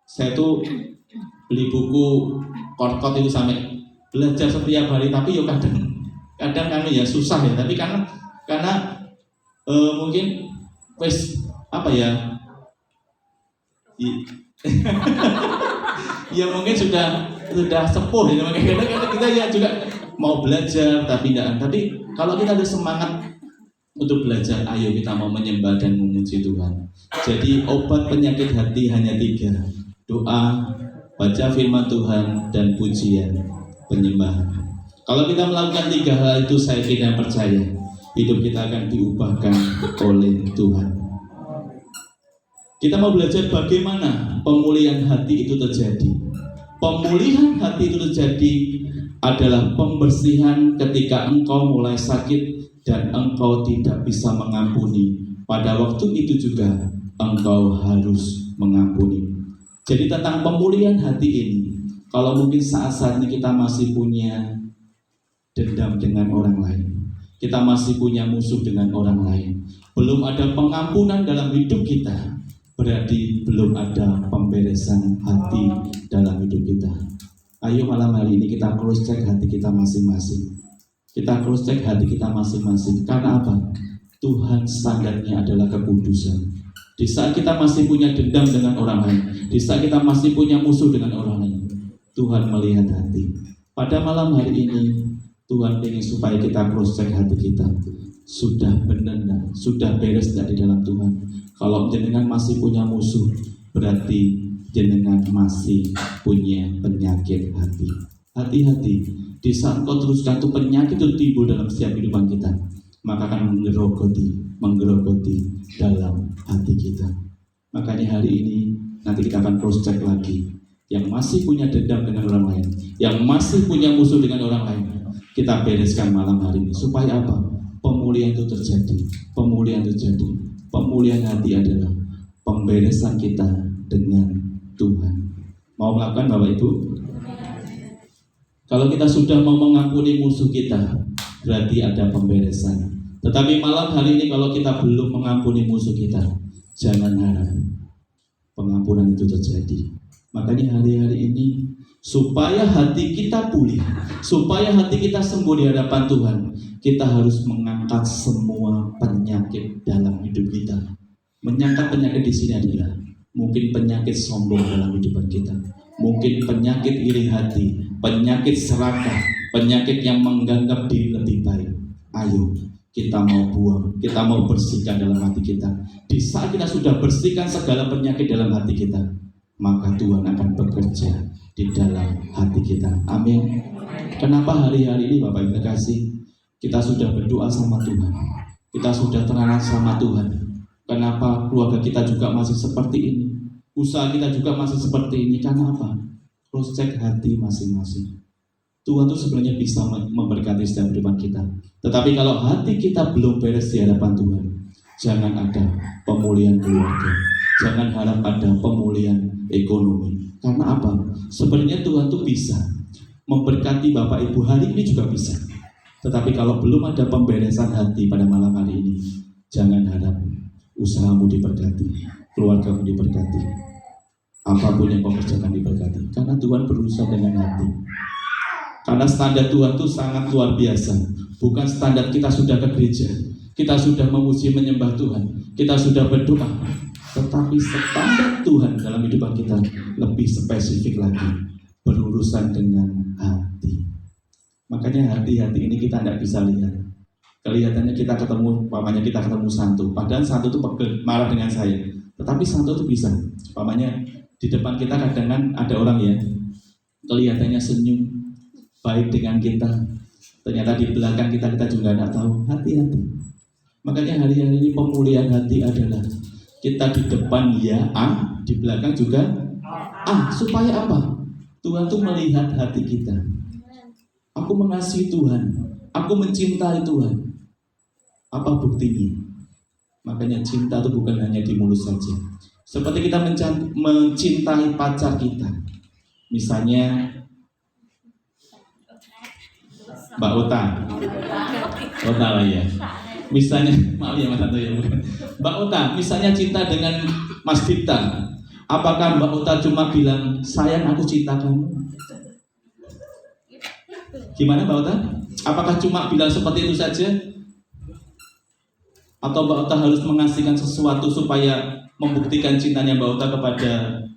saya tuh beli buku chord itu sampai belajar setiap hari. Tapi yo kadang kan ya susah ya. Tapi karena mungkin apa ya? Ya mungkin sudah sepuh ya, makanya kita ya juga mau belajar tapi tidak. Tapi kalau kita ada semangat untuk belajar, ayo kita mau menyembah dan memuji Tuhan. Jadi obat penyakit hati hanya 3: doa, baca firman Tuhan, dan pujian penyembahan. Kalau kita melakukan 3 hal itu, saya kira percaya hidup kita akan diubahkan oleh Tuhan. Kita mau belajar bagaimana pemulihan hati itu terjadi. Pemulihan hati itu terjadi adalah pembersihan ketika engkau mulai sakit dan engkau tidak bisa mengampuni. Pada waktu itu juga engkau harus mengampuni. Jadi tentang pemulihan hati ini, kalau mungkin saat-saat ini kita masih punya dendam dengan orang lain, kita masih punya musuh dengan orang lain, belum ada pengampunan dalam hidup kita, berarti belum ada pemberesan hati dalam hidup kita. Ayo malam hari ini kita cross check hati kita masing-masing. Kita cross check hati kita masing-masing. Karena apa? Tuhan standarnya adalah kekudusan. Di saat kita masih punya dendam dengan orang lain, di saat kita masih punya musuh dengan orang lain, Tuhan melihat hati. Pada malam hari ini Tuhan ingin supaya kita cross check hati kita. Sudah benar, sudah beres tidak di dalam Tuhan. Kalau jenengan masih punya musuh, berarti jenengan masih punya penyakit hati. Hati-hati, di saat kau teruskan itu penyakit itu timbul dalam setiap kehidupan kita, maka akan menggerogoti dalam hati kita. Makanya hari ini nanti kita akan cross check lagi. Yang masih punya dendam dengan orang lain, yang masih punya musuh dengan orang lain, kita bereskan malam hari ini. Supaya apa? Pemulihan itu terjadi. Pemulihan terjadi. Pemulihan hati adalah pemberesan kita dengan Tuhan. Mau melakukan Bapak Ibu? Kalau kita sudah mau mengampuni musuh kita, berarti ada pemberesan. Tetapi malam hari ini kalau kita belum mengampuni musuh kita, jangan harap pengampunan itu terjadi. Makanya hari-hari ini supaya hati kita pulih, supaya hati kita sembuh di hadapan Tuhan, kita harus mengangkat semua penyakit dalam hidup kita. Menyangkat penyakit di sini adalah mungkin penyakit sombong dalam kehidupan kita, mungkin penyakit iri hati, penyakit serakah, penyakit yang menganggap diri lebih baik. Ayo kita mau buang, kita mau bersihkan dalam hati kita. Di saat kita sudah bersihkan segala penyakit dalam hati kita, maka Tuhan akan bekerja di dalam hati kita. Amin. Kenapa hari-hari ini Bapak Ibu kasih, kita sudah berdoa sama Tuhan, kita sudah terangkan sama Tuhan. Kenapa keluarga kita juga masih seperti ini, usaha kita juga masih seperti ini? Karena apa? Cross check hati masing-masing. Tuhan itu sebenarnya bisa memberkati setiap kehidupan kita. Tetapi kalau hati kita belum beres di hadapan Tuhan, jangan ada pemulihan keluarga, jangan harap ada pemulihan ekonomi. Karena apa? Sebenarnya Tuhan itu bisa memberkati Bapak Ibu hari ini juga bisa. Tetapi kalau belum ada pemberesan hati pada malam hari ini, jangan harap usahamu diberkati, keluargamu diberkati, apapun yang kau kerjakan diberkati. Karena Tuhan berusaha dengan hati. Karena standar Tuhan itu sangat luar biasa. Bukan standar kita sudah ke gereja, kita sudah memuji menyembah Tuhan, kita sudah berdoa. Tetapi standar Tuhan dalam kehidupan kita lebih spesifik lagi, berurusan dengan hati. Makanya hati-hati ini kita tidak bisa lihat. Kelihatannya kita ketemu, pamannya kita ketemu santu, padahal santu itu marah dengan saya. Tetapi santu itu bisa, pamannya di depan kita kadang kan ada orang ya, kelihatannya senyum, baik dengan kita, ternyata di belakang kita juga tidak tahu. Hati-hati. Makanya hari-hari ini pemulihan hati adalah kita di depan ya A, di belakang juga A. Supaya apa? Tuhan tuh melihat hati kita. Aku mengasihi Tuhan, aku mencintai Tuhan. Apa buktinya? Makanya cinta itu bukan hanya di mulut saja. Seperti kita mencintai pacar kita. Misalnya Mbak Ota lah ya. Misalnya, maaf ya Mas Santo ya, bukan. Mbak Ota, misalnya cinta dengan Mas Dipta. Apakah Mbak Ota cuma bilang, sayang aku cinta kamu? Gimana Mbak Ota? Apakah cuma bilang seperti itu saja? Atau Mbak Ota harus mengasihkan sesuatu supaya membuktikan cintanya Mbak Ota kepada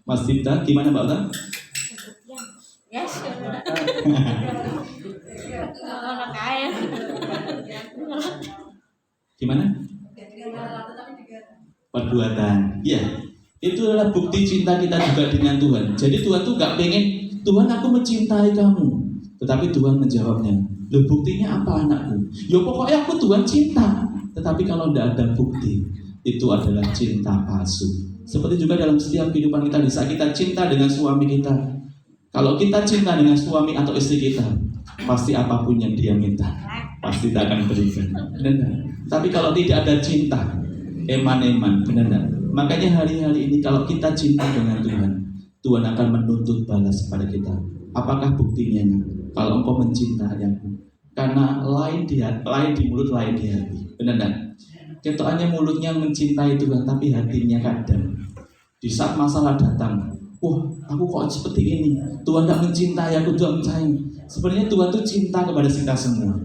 Mas Dipta? Gimana Mbak Ota? Gimana? Perbuatan. Ya, itu adalah bukti cinta kita juga dengan Tuhan. Jadi Tuhan tuh gak pengen, Tuhan aku mencintai kamu. Tetapi Tuhan menjawabnya, loh buktinya apa anakku? Ya pokoknya aku Tuhan cinta. Tetapi kalau tidak ada bukti, itu adalah cinta palsu. Seperti juga dalam setiap kehidupan kita, di saat kita cinta dengan suami kita, Kalau kita cinta dengan suami atau istri kita, pasti apapun yang dia minta, pasti kita akan berikan. Benar nggak? Tapi kalau tidak ada cinta, eman-eman, benar nggak? Makanya hari-hari ini kalau kita cinta dengan Tuhan, Tuhan akan menuntut balas kepada kita. Apakah buktinya? Kalau engkau mencintai aku, karena lain di mulut, lain di hati. Benar nggak? Ketokannya mulutnya mencintai Tuhan, tapi hatinya kadang di saat masalah datang, wah, aku kok seperti ini. Tuhan tak mencintai aku, Tuhan sayang. Sebenarnya Tuhan tuh cinta kepada kita semua.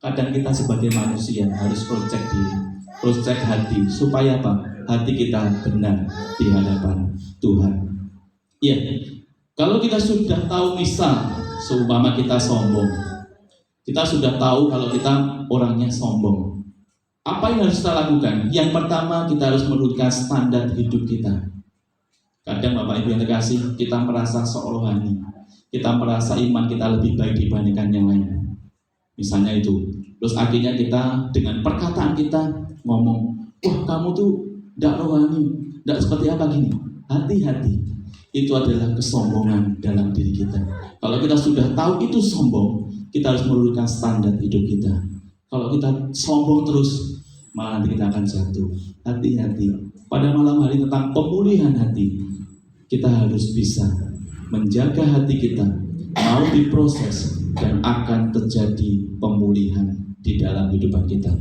Kadang kita sebagai manusia harus cross-check diri, cross-check hati, supaya apa? Hati kita benar di hadapan Tuhan. Iya. Kalau kita sudah tahu, misal seumpama kita sombong, kita sudah tahu kalau kita orangnya sombong. Apa yang harus kita lakukan? Yang pertama, kita harus menurunkan standar hidup kita. Kadang Bapak Ibu yang terkasih, kita merasa seorohani, kita merasa iman kita lebih baik dibandingkan yang lain. Misalnya itu. Terus akhirnya kita dengan perkataan kita ngomong, wah kamu tuh tidak rohani, tidak seperti apa gini. Hati-hati, itu adalah kesombongan dalam diri kita. Kalau kita sudah tahu itu sombong, kita harus menurunkan standar hidup kita. Kalau kita sombong terus, malah nanti kita akan jatuh. Hati-hati. Pada malam hari tentang pemulihan hati, kita harus bisa menjaga hati kita, mau diproses, dan akan terjadi pemulihan di dalam kehidupan kita.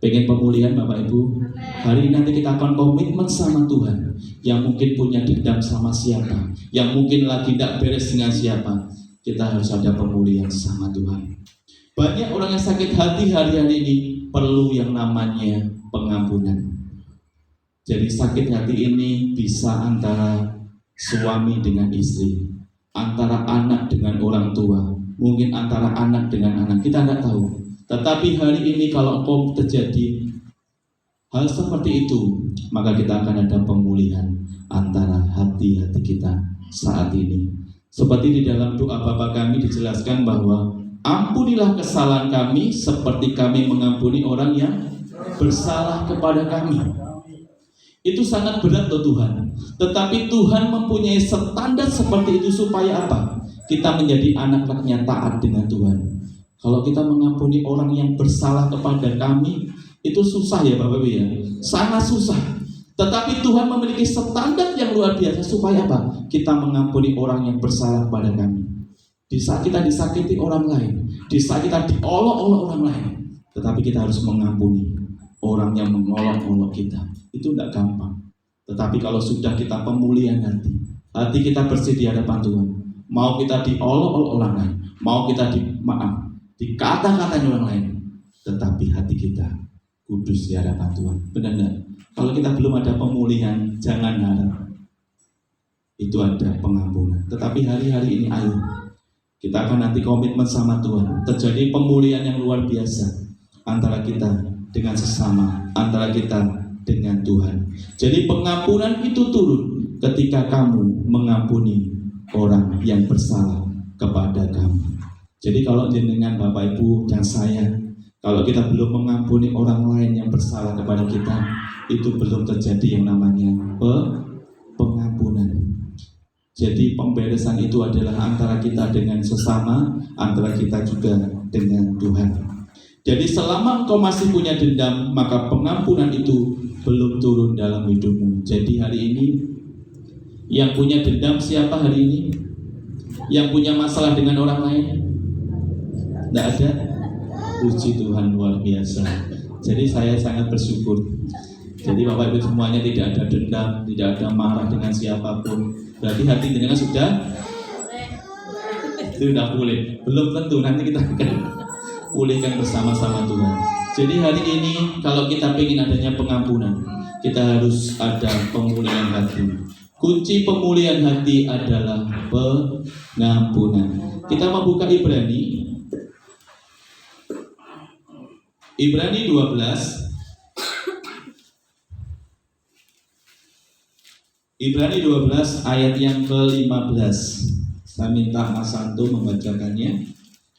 Pengen pemulihan Bapak Ibu? Hari ini nanti kita akan komitmen sama Tuhan. Yang mungkin punya dendam sama siapa, yang mungkin lagi tidak beres dengan siapa, kita harus ada pemulihan sama Tuhan. Banyak orang yang sakit hati hari-hari ini perlu yang namanya pengampunan. Jadi sakit hati ini bisa antara suami dengan istri, antara anak dengan orang tua, mungkin antara anak dengan anak, kita nggak tahu. Tetapi hari ini kalau engkau terjadi hal seperti itu, maka kita akan ada pemulihan antara hati-hati kita saat ini. Seperti di dalam doa Bapa kami dijelaskan bahwa ampunilah kesalahan kami seperti kami mengampuni orang yang bersalah kepada kami. Itu sangat berat loh Tuhan. Tetapi Tuhan mempunyai standar seperti itu supaya apa? Kita menjadi anak-anaknya taat dengan Tuhan. Kalau kita mengampuni orang yang bersalah kepada kami, itu susah ya Bapak Ibu ya. Sangat susah. Tetapi Tuhan memiliki standar yang luar biasa supaya apa? Kita mengampuni orang yang bersalah kepada kami. Di saat kita disakiti orang lain, di saat kita diolok-olok orang lain, tetapi kita harus mengampuni orang yang mengolok-olok kita. Itu tidak gampang. Tetapi kalau sudah kita pemulihan hati kita bersih di hadapan Tuhan, mau kita diolok-olok orang lain, mau kita dikata-katain orang lain, tetapi hati kita kudus di hadapan Tuhan. Benar enggak? Kalau kita belum ada pemulihan, jangan harap itu ada pengampunan. Tetapi hari-hari ini ayo kita akan nanti komitmen sama Tuhan. Terjadi pemulihan yang luar biasa antara kita dengan sesama, antara kita dengan Tuhan. Jadi pengampunan itu turun ketika kamu mengampuni orang yang bersalah kepada kamu. Jadi kalau jenengan Bapak Ibu dan saya, kalau kita belum mengampuni orang lain yang bersalah kepada kita, itu belum terjadi yang namanya pengampunan. Jadi pemberesan itu adalah antara kita dengan sesama, antara kita juga dengan Tuhan. Jadi selama engkau masih punya dendam, maka pengampunan itu belum turun dalam hidupmu. Jadi hari ini yang punya dendam siapa hari ini? Yang punya masalah dengan orang lain? Tidak ada? Puji Tuhan, luar biasa. Jadi saya sangat bersyukur. Jadi Bapak Ibu semuanya tidak ada dendam, tidak ada marah dengan siapapun. Berarti hati jenengan sudah pulih. Belum tentu, nanti kita akan pulihkan bersama-sama Tuhan. Jadi hari ini kalau kita ingin adanya pengampunan, kita harus ada pemulihan hati. Kunci pemulihan hati adalah pengampunan. Kita membuka Ibrani 12. Ibrani 12 ayat yang ke-15. Saya minta Mas Santo membacakannya.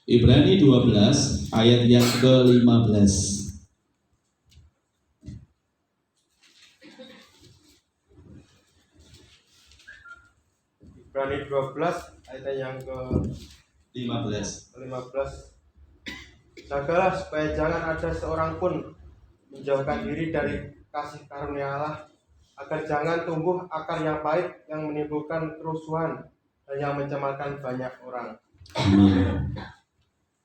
Ibrani 12 ayat yang ke-15. Ibrani 12 Ayat yang ke-15. ke-15. Jagalah supaya jangan ada seorang pun menjauhkan diri dari kasih karunia Allah, agar jangan tumbuh akar yang pahit yang menimbulkan kerusuhan dan yang mencemarkan banyak orang. Amin.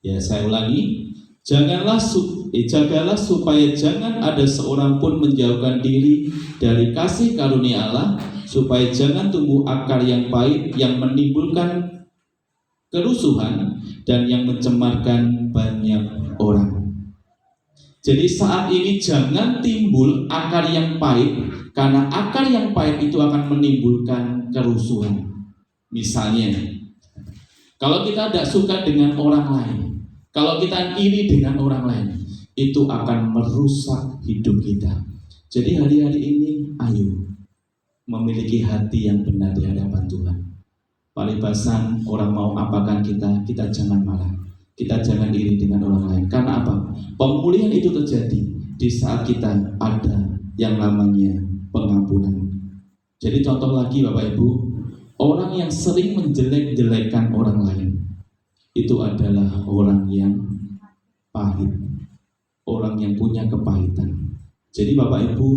Ya, saya ulangi. Jagalah supaya jangan ada seorang pun menjauhkan diri dari kasih karunia Allah, supaya jangan tumbuh akar yang pahit yang menimbulkan kerusuhan dan yang mencemarkan banyak orang. Jadi saat ini jangan timbul akar yang pahit, karena akar yang pahit itu akan menimbulkan kerusuhan. Misalnya, kalau kita tidak suka dengan orang lain, kalau kita iri dengan orang lain, itu akan merusak hidup kita. Jadi hari-hari ini, ayo memiliki hati yang benar di hadapan Tuhan. Paribasan orang mau apakan kita jangan marah. Kita jangan iri dengan orang lain. Karena apa? Pemulihan itu terjadi di saat kita ada yang namanya pengampunan. Jadi contoh lagi Bapak Ibu, orang yang sering menjelek-jelekan orang lain itu adalah orang yang pahit, orang yang punya kepahitan. Jadi Bapak Ibu,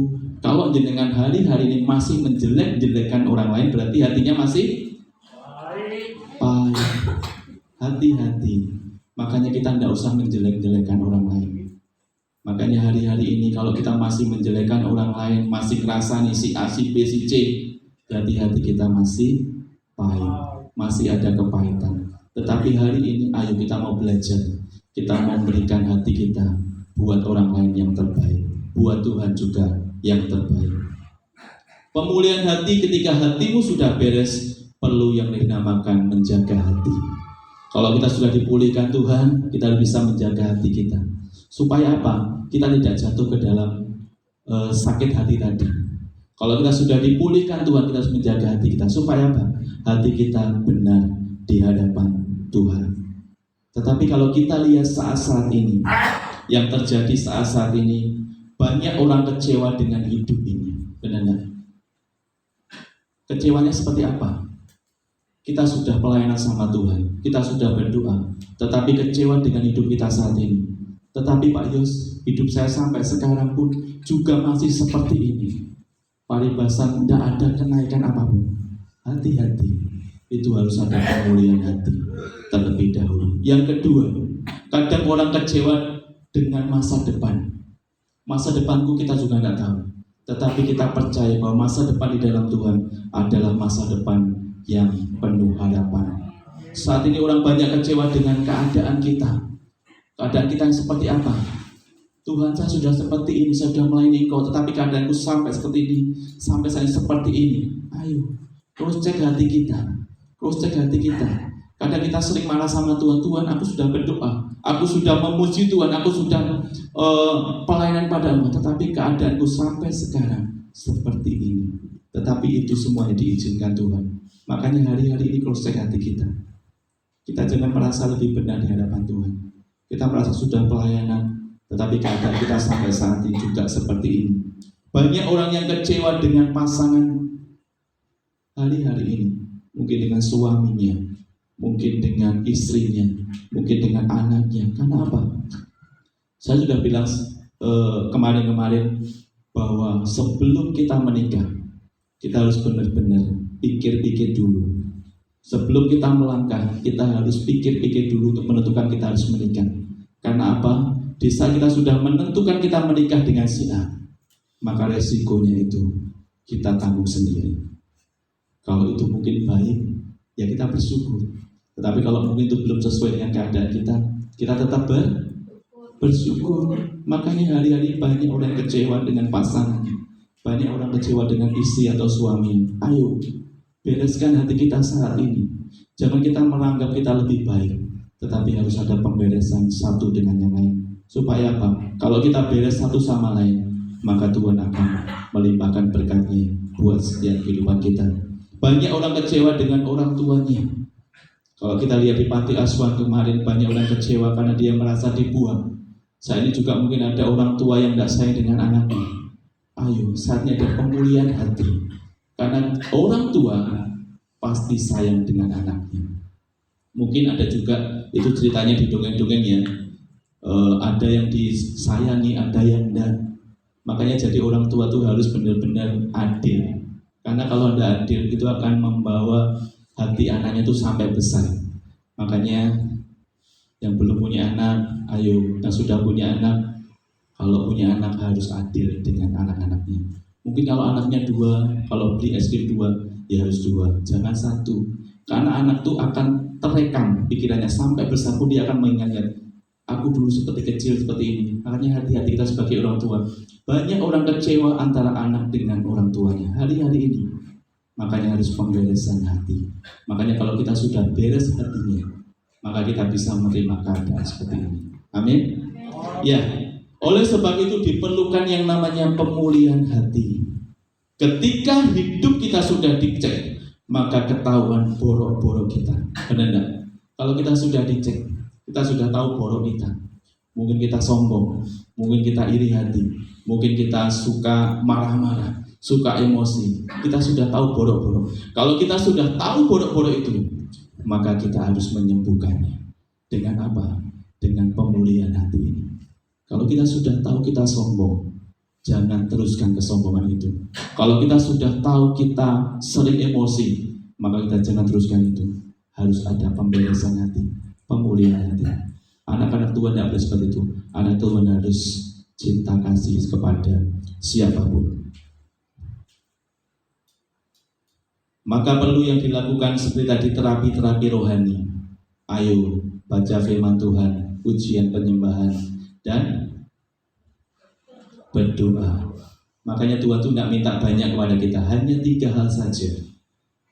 kalau jenengan hari-hari ini masih menjelek-jelekan orang lain, berarti hatinya masih pahit. Hati-hati. Makanya kita tidak usah menjelek-jelekan orang lain. Makanya hari-hari ini kalau kita masih menjelekkan orang lain, masih ngerasani si A, si B, si C, berarti hati kita masih pahit, masih ada kepahitan. Tetapi hari ini ayo kita mau belajar, kita mau memberikan hati kita buat orang lain yang terbaik, buat Tuhan juga yang terbaik. Pemulihan hati, ketika hatimu sudah beres, perlu yang dinamakan menjaga hati. Kalau kita sudah dipulihkan Tuhan, kita bisa menjaga hati kita. Supaya apa? Kita tidak jatuh ke dalam sakit hati tadi. Kalau kita sudah dipulihkan Tuhan, kita harus menjaga hati kita. Supaya apa? Hati kita benar di hadapan Tuhan. Tetapi kalau kita lihat saat-saat ini, yang terjadi saat-saat ini, banyak orang kecewa dengan hidup ini. Benar nggak? Kecewanya seperti apa? Kita sudah pelayanan sama Tuhan, kita sudah berdoa, tetapi kecewa dengan hidup kita saat ini. Tetapi Pak Yos, hidup saya sampai sekarang pun juga masih seperti ini. Paribasan tidak ada kenaikan apapun. Hati-hati, itu harus ada pemulihan hati terlebih dahulu. Yang kedua, kadang orang kecewa dengan masa depan. Masa depanku kita juga tidak tahu, tetapi kita percaya bahwa masa depan di dalam Tuhan adalah masa depan yang penuh harapan. Saat ini orang banyak kecewa dengan keadaan kita. Keadaan kita yang seperti apa? Tuhan, saya sudah seperti ini, saya sudah melayani Engkau, tetapi keadaanku sampai seperti ini, sampai saya seperti ini. Ayo, terus cek hati kita. Terus cek hati kita. Kadang kita sering marah sama Tuhan. Tuhan, aku sudah berdoa, aku sudah memuji Tuhan, aku sudah pelayanan padamu, tetapi keadaanku sampai sekarang seperti ini. Tetapi itu semuanya diizinkan Tuhan. Makanya hari-hari ini cross check hati kita. Kita jangan merasa lebih benar di hadapan Tuhan. Kita merasa sudah pelayanan, tetapi keadaan kita sampai saat ini juga seperti ini. Banyak orang yang kecewa dengan pasangan hari-hari ini. Mungkin dengan suaminya, mungkin dengan istrinya, mungkin dengan anaknya. Karena apa? Saya sudah bilang kemarin-kemarin bahwa sebelum kita menikah, kita harus benar-benar pikir-pikir dulu. Sebelum kita melangkah, kita harus pikir-pikir dulu untuk menentukan kita harus menikah. Karena apa? Di saat kita sudah menentukan kita menikah dengan si A, maka resikonya itu kita tanggung sendiri. Kalau itu mungkin baik, ya kita bersyukur. Tetapi kalau mungkin itu belum sesuai dengan keadaan kita, kita tetap bersyukur. Makanya hari-hari banyak orang kecewa dengan pasangannya, banyak orang kecewa dengan istri atau suami. Ayo, bereskan hati kita saat ini. Jangan kita menganggap kita lebih baik, tetapi harus ada pemberesan satu dengan yang lain. Supaya apa? Kalau kita beres satu sama lain, maka Tuhan akan melimpahkan berkat-Nya buat setiap kehidupan kita. Banyak orang kecewa dengan orang tuanya. Kalau kita lihat di panti asuhan kemarin, banyak orang kecewa karena dia merasa dibuang. Saat ini juga mungkin ada orang tua yang tidak sayang dengan anaknya. Ayo, saatnya ada pemulihan hati. Karena orang tua pasti sayang dengan anaknya. Mungkin ada juga, itu ceritanya di dongeng-dongeng ya, ada yang disayangi, ada yang enggak. Makanya jadi orang tua tuh harus benar-benar adil. Karena kalau Anda adil itu akan membawa hati anaknya itu sampai besar. Makanya yang belum punya anak, ayo, yang sudah punya anak, kalau punya anak harus adil dengan anak-anaknya. Mungkin kalau anaknya 2, kalau beli es krim 2, ya harus 2, jangan 1. Karena anak tuh akan terekam pikirannya sampai besar pun dia akan mengingat, aku dulu seperti kecil seperti ini. Makanya hati-hati kita sebagai orang tua. Banyak orang kecewa antara anak dengan orang tuanya hari-hari ini. Makanya harus pemberesan hati. Makanya kalau kita sudah beres hatinya, maka kita bisa menerima keadaan seperti ini. Amin. Ya, oleh sebab itu diperlukan yang namanya pemulihan hati. Ketika hidup kita sudah dicek, maka ketahuan borok-borok kita. Benar enggak? Kalau kita sudah dicek, kita sudah tahu borok kita. Mungkin kita sombong, mungkin kita iri hati, mungkin kita suka marah-marah, suka emosi. Kita sudah tahu borok-borok. Kalau kita sudah tahu borok-borok itu, maka kita harus menyembuhkannya. Dengan apa? Dengan pemulihan hati ini. Kalau kita sudah tahu kita sombong, jangan teruskan kesombongan itu. Kalau kita sudah tahu kita sering emosi, maka kita jangan teruskan itu. Harus ada pemberesan hati, pemulihan hati. Anak-anak Tuhan tidak boleh seperti itu. Anak Tuhan harus cinta kasih kepada siapapun. Maka perlu yang dilakukan seperti tadi, terapi-terapi rohani. Ayo baca firman Tuhan, ujian penyembahan, dan berdoa. Makanya Tuhan itu tidak minta banyak kepada kita, hanya 3 hal saja.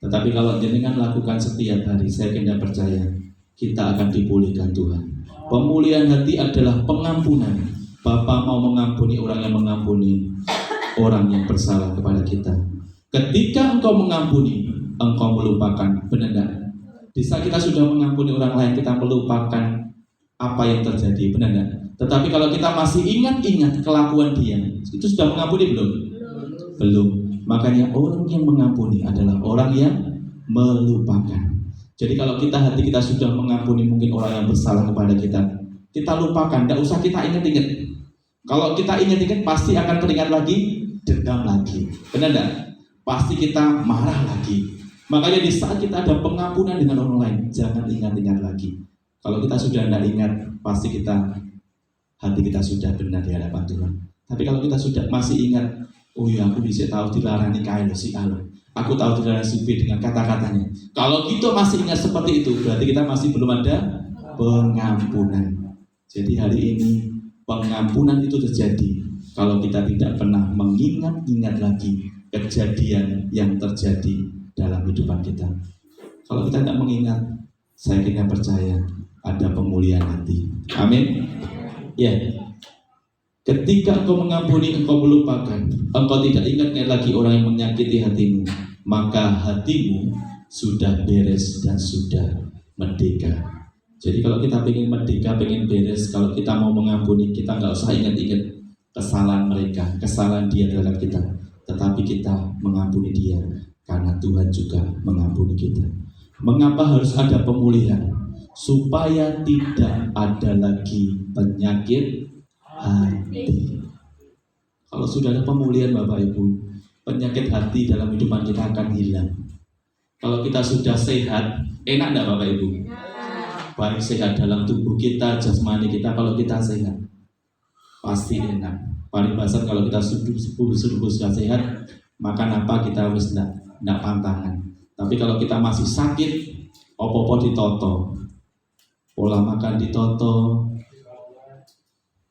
Tetapi kalau jenengan lakukan setiap hari, saya kena percaya kita akan dipulihkan Tuhan. Pemulihan hati adalah pengampunan. Bapa mau mengampuni orang yang mengampuni orang yang bersalah kepada kita. Ketika engkau mengampuni, engkau melupakan. Benar enggak? Di saat kita sudah mengampuni orang lain, kita melupakan apa yang terjadi. Benar enggak? Tetapi kalau kita masih ingat-ingat kelakuan dia, itu sudah mengampuni belum? Belum. Makanya orang yang mengampuni adalah orang yang melupakan. Jadi kalau hati kita sudah mengampuni mungkin orang yang bersalah kepada kita lupakan, tidak usah kita ingat-ingat. Kalau kita ingat-ingat pasti akan teringat lagi, dendam lagi. Benar tidak? Pasti kita marah lagi. Makanya di saat kita ada pengampunan dengan orang lain, jangan ingat-ingat lagi. Kalau kita sudah tidak ingat, pasti hati kita sudah benar di hadapan Tuhan. Tapi kalau kita sudah masih ingat, oh ya aku bisa tahu dilarani kain si Allah. Aku tahu dilarani si B dengan kata-katanya. Kalau kita masih ingat seperti itu, berarti kita masih belum ada pengampunan. Jadi hari ini pengampunan itu terjadi kalau kita tidak pernah mengingat-ingat lagi kejadian yang terjadi dalam kehidupan kita. Kalau kita tidak mengingat, saya kira percaya ada pemulihan hati. Amin. Ya. Ketika engkau mengampuni, engkau melupakan, engkau tidak ingat lagi orang yang menyakiti hatimu, maka hatimu sudah beres dan sudah merdeka. Jadi kalau kita pengen merdeka, pengen beres, kalau kita mau mengampuni, kita nggak usah ingat-ingat kesalahan mereka, kesalahan dia terhadap kita, tetapi kita mengampuni dia karena Tuhan juga mengampuni kita. Mengapa harus ada pemulihan? Supaya tidak ada lagi penyakit hati. Kalau sudah ada pemulihan Bapak Ibu, penyakit hati dalam kehidupan kita akan hilang. Kalau kita sudah sehat, enak enggak Bapak Ibu? Baik sehat dalam tubuh kita, jasmani kita. Kalau kita sehat, pasti enak. Paling besar kalau kita sudah sehat, makan apa kita harus enggak pantangan. Tapi kalau kita masih sakit, opo-opo ditoto, pola makan ditoto.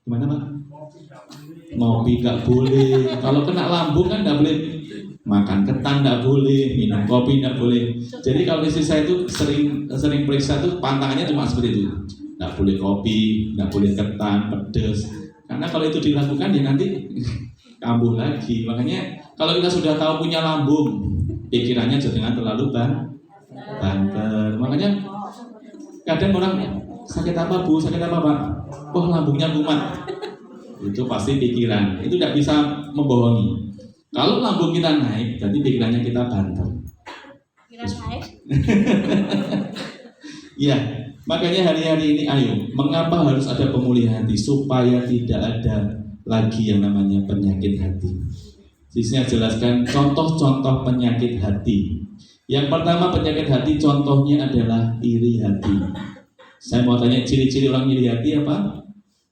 Gimana Pak? Ngopi gak boleh. Kalau kena lambung kan gak boleh makan ketan, gak boleh minum kopi, gak boleh. Jadi kalau istri saya itu sering periksa tuh pantangannya cuma seperti itu. Gak boleh kopi, gak boleh ketan, pedas. Karena kalau itu dilakukan ya nanti kambuh lagi. Makanya kalau kita sudah tahu punya lambung, pikirannya jangan terlalu banter. Makanya kadang orang sakit apa Bu, sakit apa Pak? Wah lambungnya kumat. Itu pasti pikiran. Itu tidak bisa membohongi. Kalau lambung kita naik, berarti pikirannya kita banter. Pikiran naik. Ya, makanya hari-hari ini ayo, mengapa harus ada pemulihan hati? Supaya tidak ada lagi yang namanya penyakit hati. Di sini saya jelaskan contoh-contoh penyakit hati. Yang pertama penyakit hati contohnya adalah iri hati. Saya mau tanya ciri-ciri orang iri hati apa?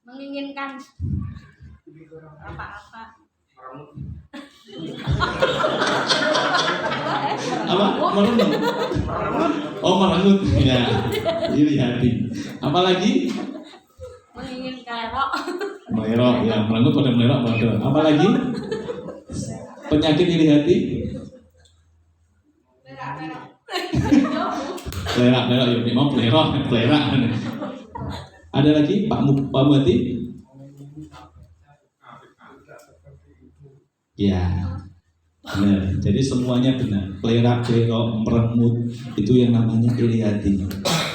Menginginkan apa-apa. Apa? Merengut. Oh, merengut. Ya, iri hati. Apalagi? Menginginkan rok. Melerok, ya merengut pada melerok pada. Apalagi? Penyakit iri hati? Pelerak, ya mau pelerak. Ada lagi Pak Muhati? Ya, benar. Jadi semuanya benar. Pelerak, merengut itu yang namanya iri hati.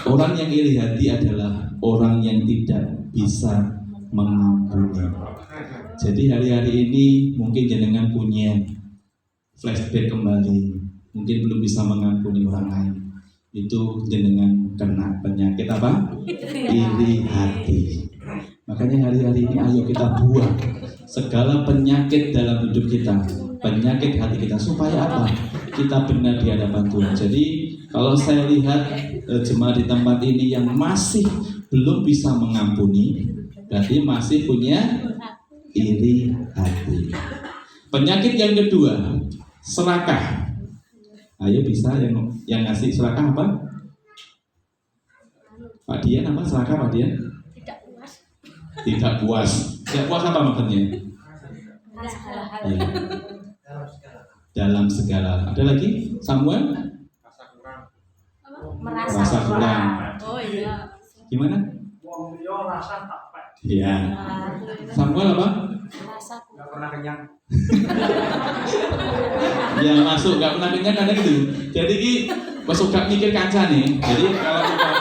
Orang yang iri hati adalah orang yang tidak bisa mengampuni. Jadi hari-hari ini mungkin jenengan punya flashback kembali, mungkin belum bisa mengampuni orang lain. Itu jenengan kena penyakit apa? Iri hati. Makanya hari-hari ini ayo kita buang segala penyakit dalam hidup kita, penyakit hati kita, supaya apa? Kita benar di hadapan Tuhan. Jadi kalau saya lihat jemaat di tempat ini yang masih belum bisa mengampuni, berarti masih punya iri hati. Penyakit yang kedua, serakah. Ayo bisa yang ngasih serakah apa? Pak Dian apa serakah Pak Dian? Tidak puas. Tidak puas. Tidak puas apa maksudnya? Ya. Dalam segala. Ada lagi? Samuel? Merasa kurang. Oh iya. Gimana? Iya. Samuel apa? Merasa kurang. Nggak pernah kenyang. Ya masuk nggak pernah kenyang kadang gitu. Jadi ki masuk gak mikir kaca nih. Jadi kalau kita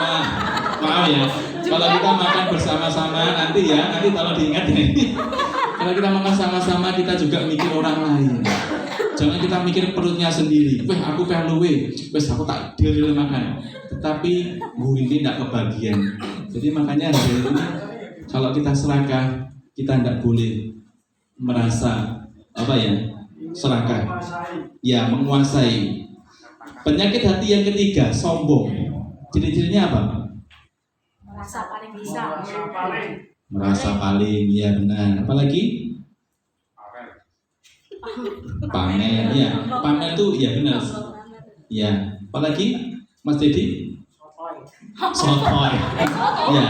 maaf ya, kalau kita makan bersama-sama nanti tolong diingat ya. Kalau kita makan sama-sama kita juga mikir orang lain. Jangan kita mikir perutnya sendiri. Weh aku pengen luwe, wes aku tak deal makan. Tetapi gue ini tidak kebagian. Jadi makanya hari ini kalau kita serakah, kita tidak boleh merasa apa ya, serakah. Ya, menguasai. Penyakit hati yang ketiga, sombong. Ciri-cirinya apa? Merasa paling bisa. Merasa paling, ya benar. Apalagi? Pamer, ya. Pamer itu ya benar. Ya. Apalagi, Mas Dedi? Sotoy. Ya,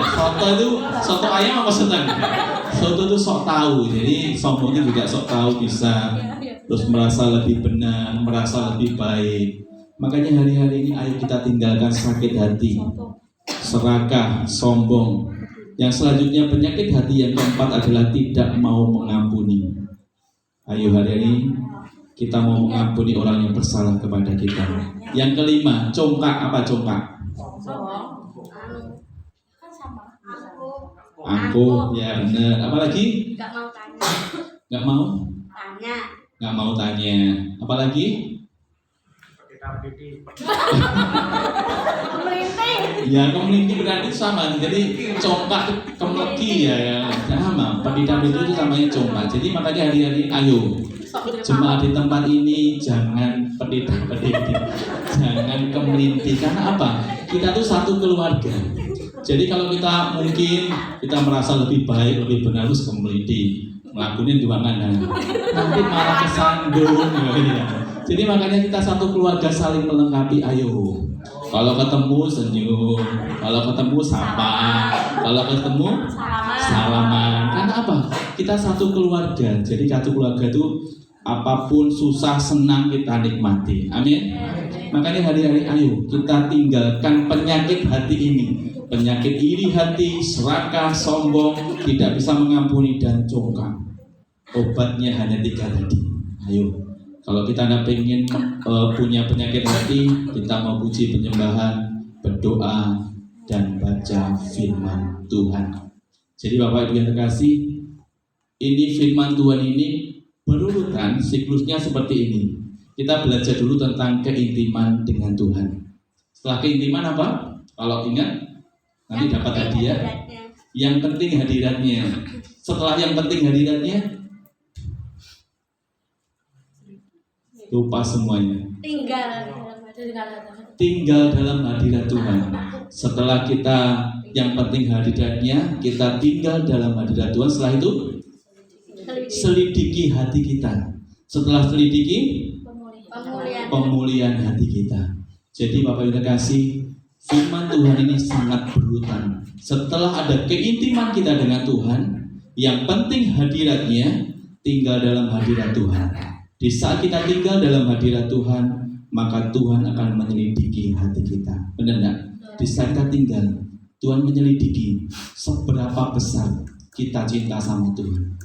soto ayam apa sedang? Soto itu sok tahu. Jadi sombongnya juga sok tahu bisa. Terus merasa lebih benar, merasa lebih baik. Makanya hari-hari ini ayo kita tinggalkan sakit hati, serakah, sombong. Yang selanjutnya penyakit hati yang keempat adalah tidak mau mengampuni. Ayo hari ini kita mau mengampuni orang yang bersalah kepada kita. Yang kelima, congkak. Apa congkak? Kan sama. Angkuh, ya benar. Apalagi? Gak mau tanya. Gak mau? Tanya. Gak mau tanya. Apalagi? Melinting. Ya kemelinti berarti sama. Jadi congkak kemeleki ya sama. Pendidam itu samanya congkak. Jadi makanya hari-hari ayo jemaat di tempat ini jangan pendidam, jangan kemelinti. Karena apa? Kita tuh satu keluarga. Jadi kalau kita mungkin kita merasa lebih baik, lebih benar, harus kemelinti, ngelakuin juangan nanti malah kesandung ya. Jadi makanya kita satu keluarga saling melengkapi. Ayo, kalau ketemu senyum, kalau ketemu sapa, kalau ketemu salaman. Karena apa? Kita satu keluarga. Jadi satu keluarga itu apapun susah senang kita nikmati. Amin. Makanya hari-hari ayo kita tinggalkan penyakit hati ini. Penyakit iri hati, serakah, sombong, tidak bisa mengampuni dan congkak. Obatnya hanya 3 tadi. Ayo, kalau kita tidak ingin punya penyakit hati, kita mau puji penyembahan, berdoa, dan baca firman Tuhan. Jadi Bapak Ibu yang terkasih, ini firman Tuhan ini berurutan, siklusnya seperti ini. Kita belajar dulu tentang keintiman dengan Tuhan. Setelah keintiman apa? Kalau ingat nanti dapat hadiah. Yang penting hadiratnya. Setelah yang penting hadiratnya, lupa semuanya. Tinggal dalam hadirat Tuhan. Setelah kita yang penting hadiratnya, kita tinggal dalam hadirat Tuhan. Setelah itu selidiki hati kita. Setelah selidiki pemulihan hati kita. Jadi Bapak Ibu kasih, firman Tuhan ini sangat berhutan. Setelah ada keintiman kita dengan Tuhan, yang penting hadiratnya, tinggal dalam hadirat Tuhan. Di saat kita tinggal dalam hadirat Tuhan, maka Tuhan akan menyelidiki hati kita. Benar enggak? Di saat kita tinggal, Tuhan menyelidiki seberapa besar kita cinta sama Tuhan.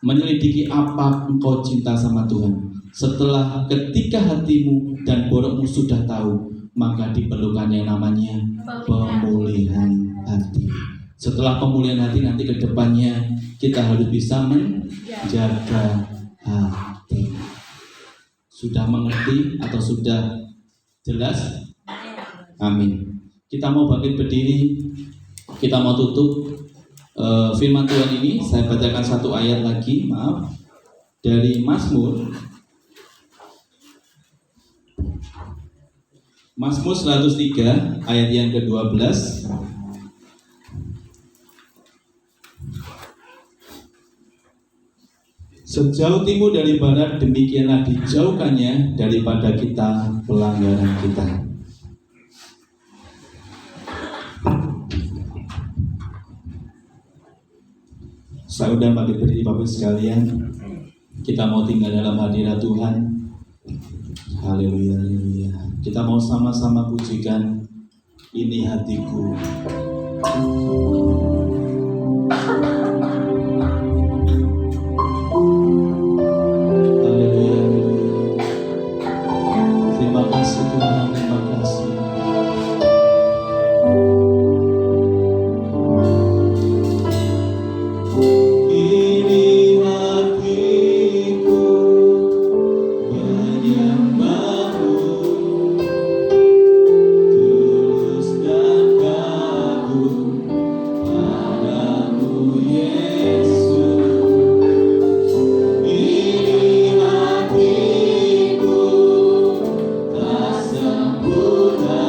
Menyelidiki apa engkau cinta sama Tuhan. Setelah ketika hatimu dan borokmu sudah tahu, maka diperlukan yang namanya pemulihan hati. Setelah pemulihan hati, nanti ke depannya kita harus bisa menjaga hati. Sudah mengerti atau sudah jelas? Amin. Kita mau bangkit berdiri, kita mau tutup firman Tuhan ini. Saya bacakan satu ayat lagi, maaf, dari Mazmur 103 ayat yang ke-12. Sejauh timur dari barat, demikianlah dijauhkannya daripada kita pelanggaran kita. Saya udah bagi berdiri Bapak sekalian, kita mau tinggal dalam hadirat Tuhan. Haleluya, haleluya. Kita mau sama-sama pujikan ini hatiku. Haleluya, haleluya. Terima kasih Tuhan, terima kasih. Sempurna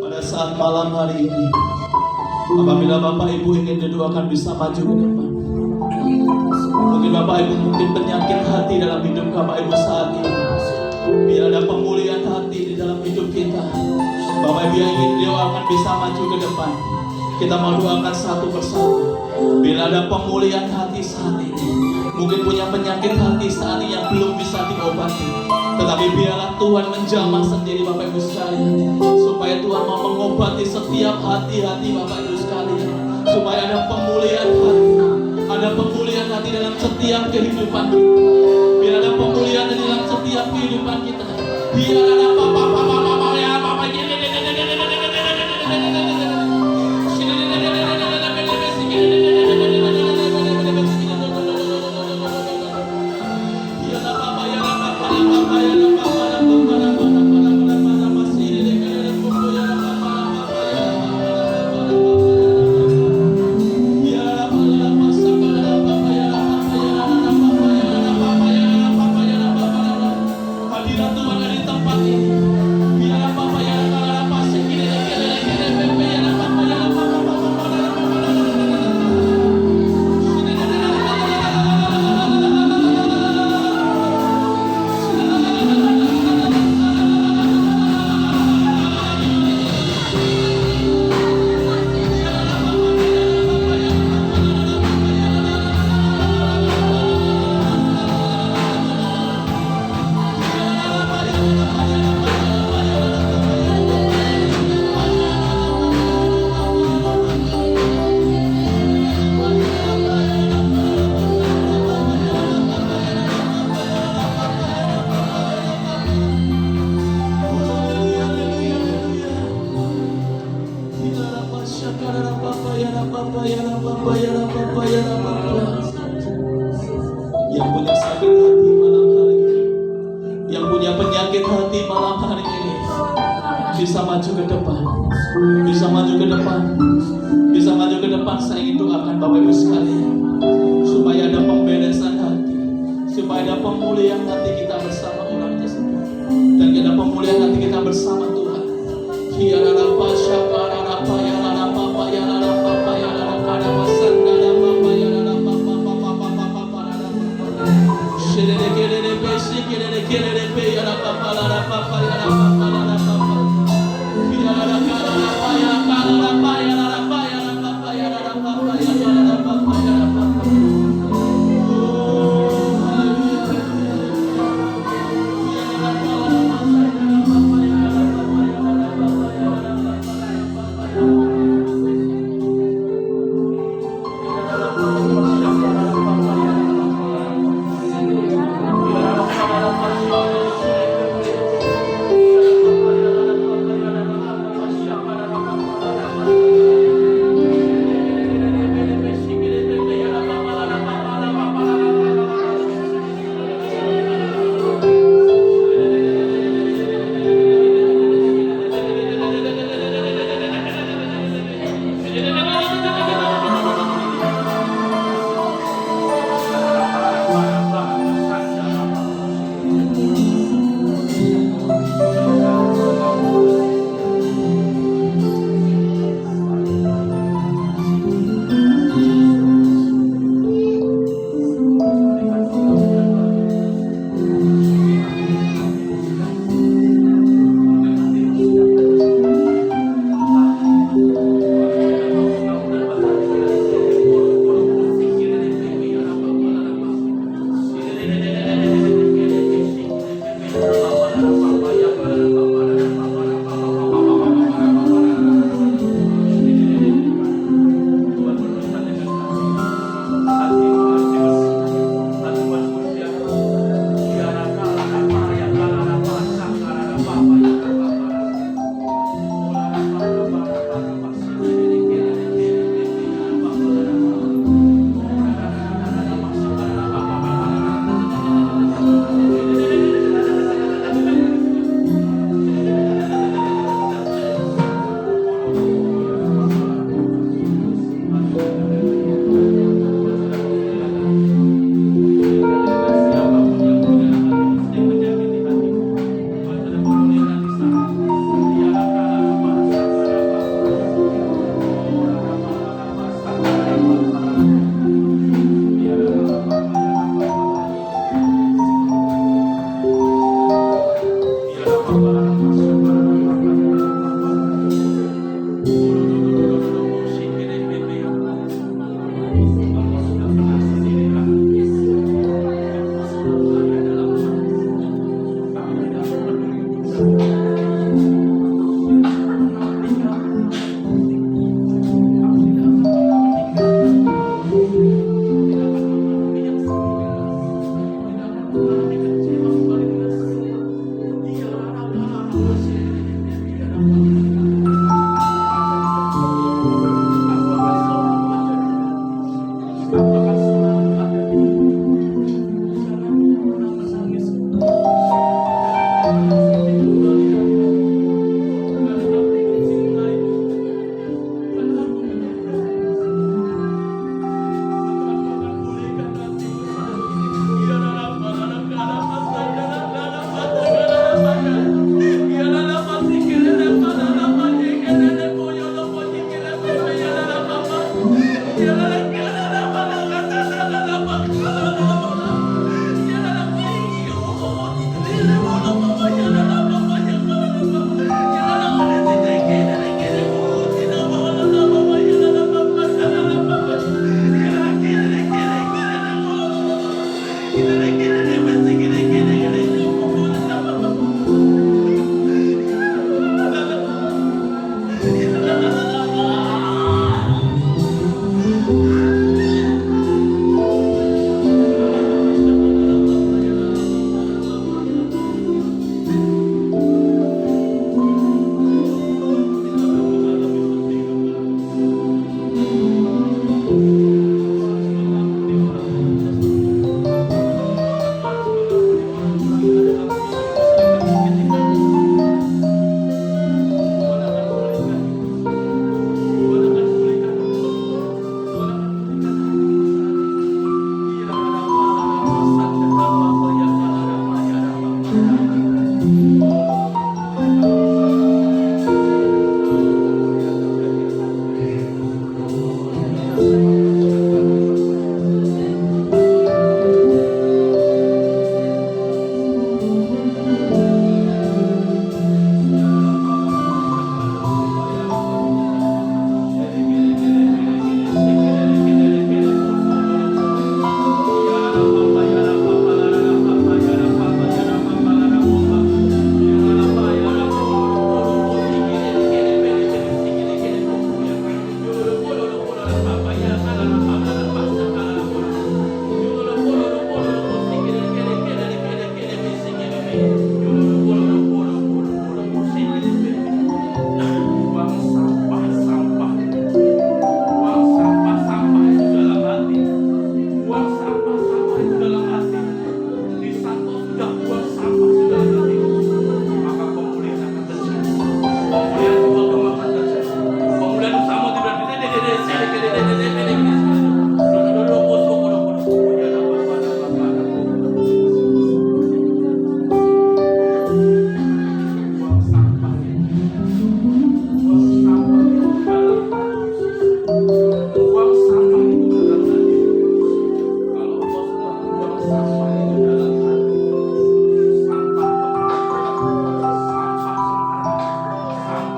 Pada saat malam hari ini, apabila Bapak Ibu ingin didoakan bisa maju ke depan. Mungkin Bapak Ibu mungkin penyakit hati dalam hidup Bapak Ibu saat ini. Biar ada pemulihan hati di dalam hidup kita. Bapak Ibu yang ingin didoakan bisa maju ke depan. Kita mau doakan satu persatu. Bila ada pemulihan hati saat ini, mungkin punya penyakit hati saat ini yang belum bisa diobati, tetapi biarlah Tuhan menjamah sendiri Bapak Ibu sekalian, supaya Tuhan mau mengobati setiap hati-hati Bapak Ibu sekalian, supaya ada pemulihan hati, ada pemulihan hati dalam setiap kehidupan kita. Biar ada pemulihan di dalam setiap kehidupan kita. Biar ada yang punya sakit hati malam hari ini, yang punya penyakit hati malam hari ini, bisa maju ke depan, bisa maju ke depan, bisa maju ke depan. Saya ingin doakan Bapak Ibu sekalian, supaya ada pemberesan hati, supaya ada pemulihan hati kita bersama orang tersebut, dan ada pemulihan hati kita bersama Tuhan.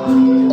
Tuhan.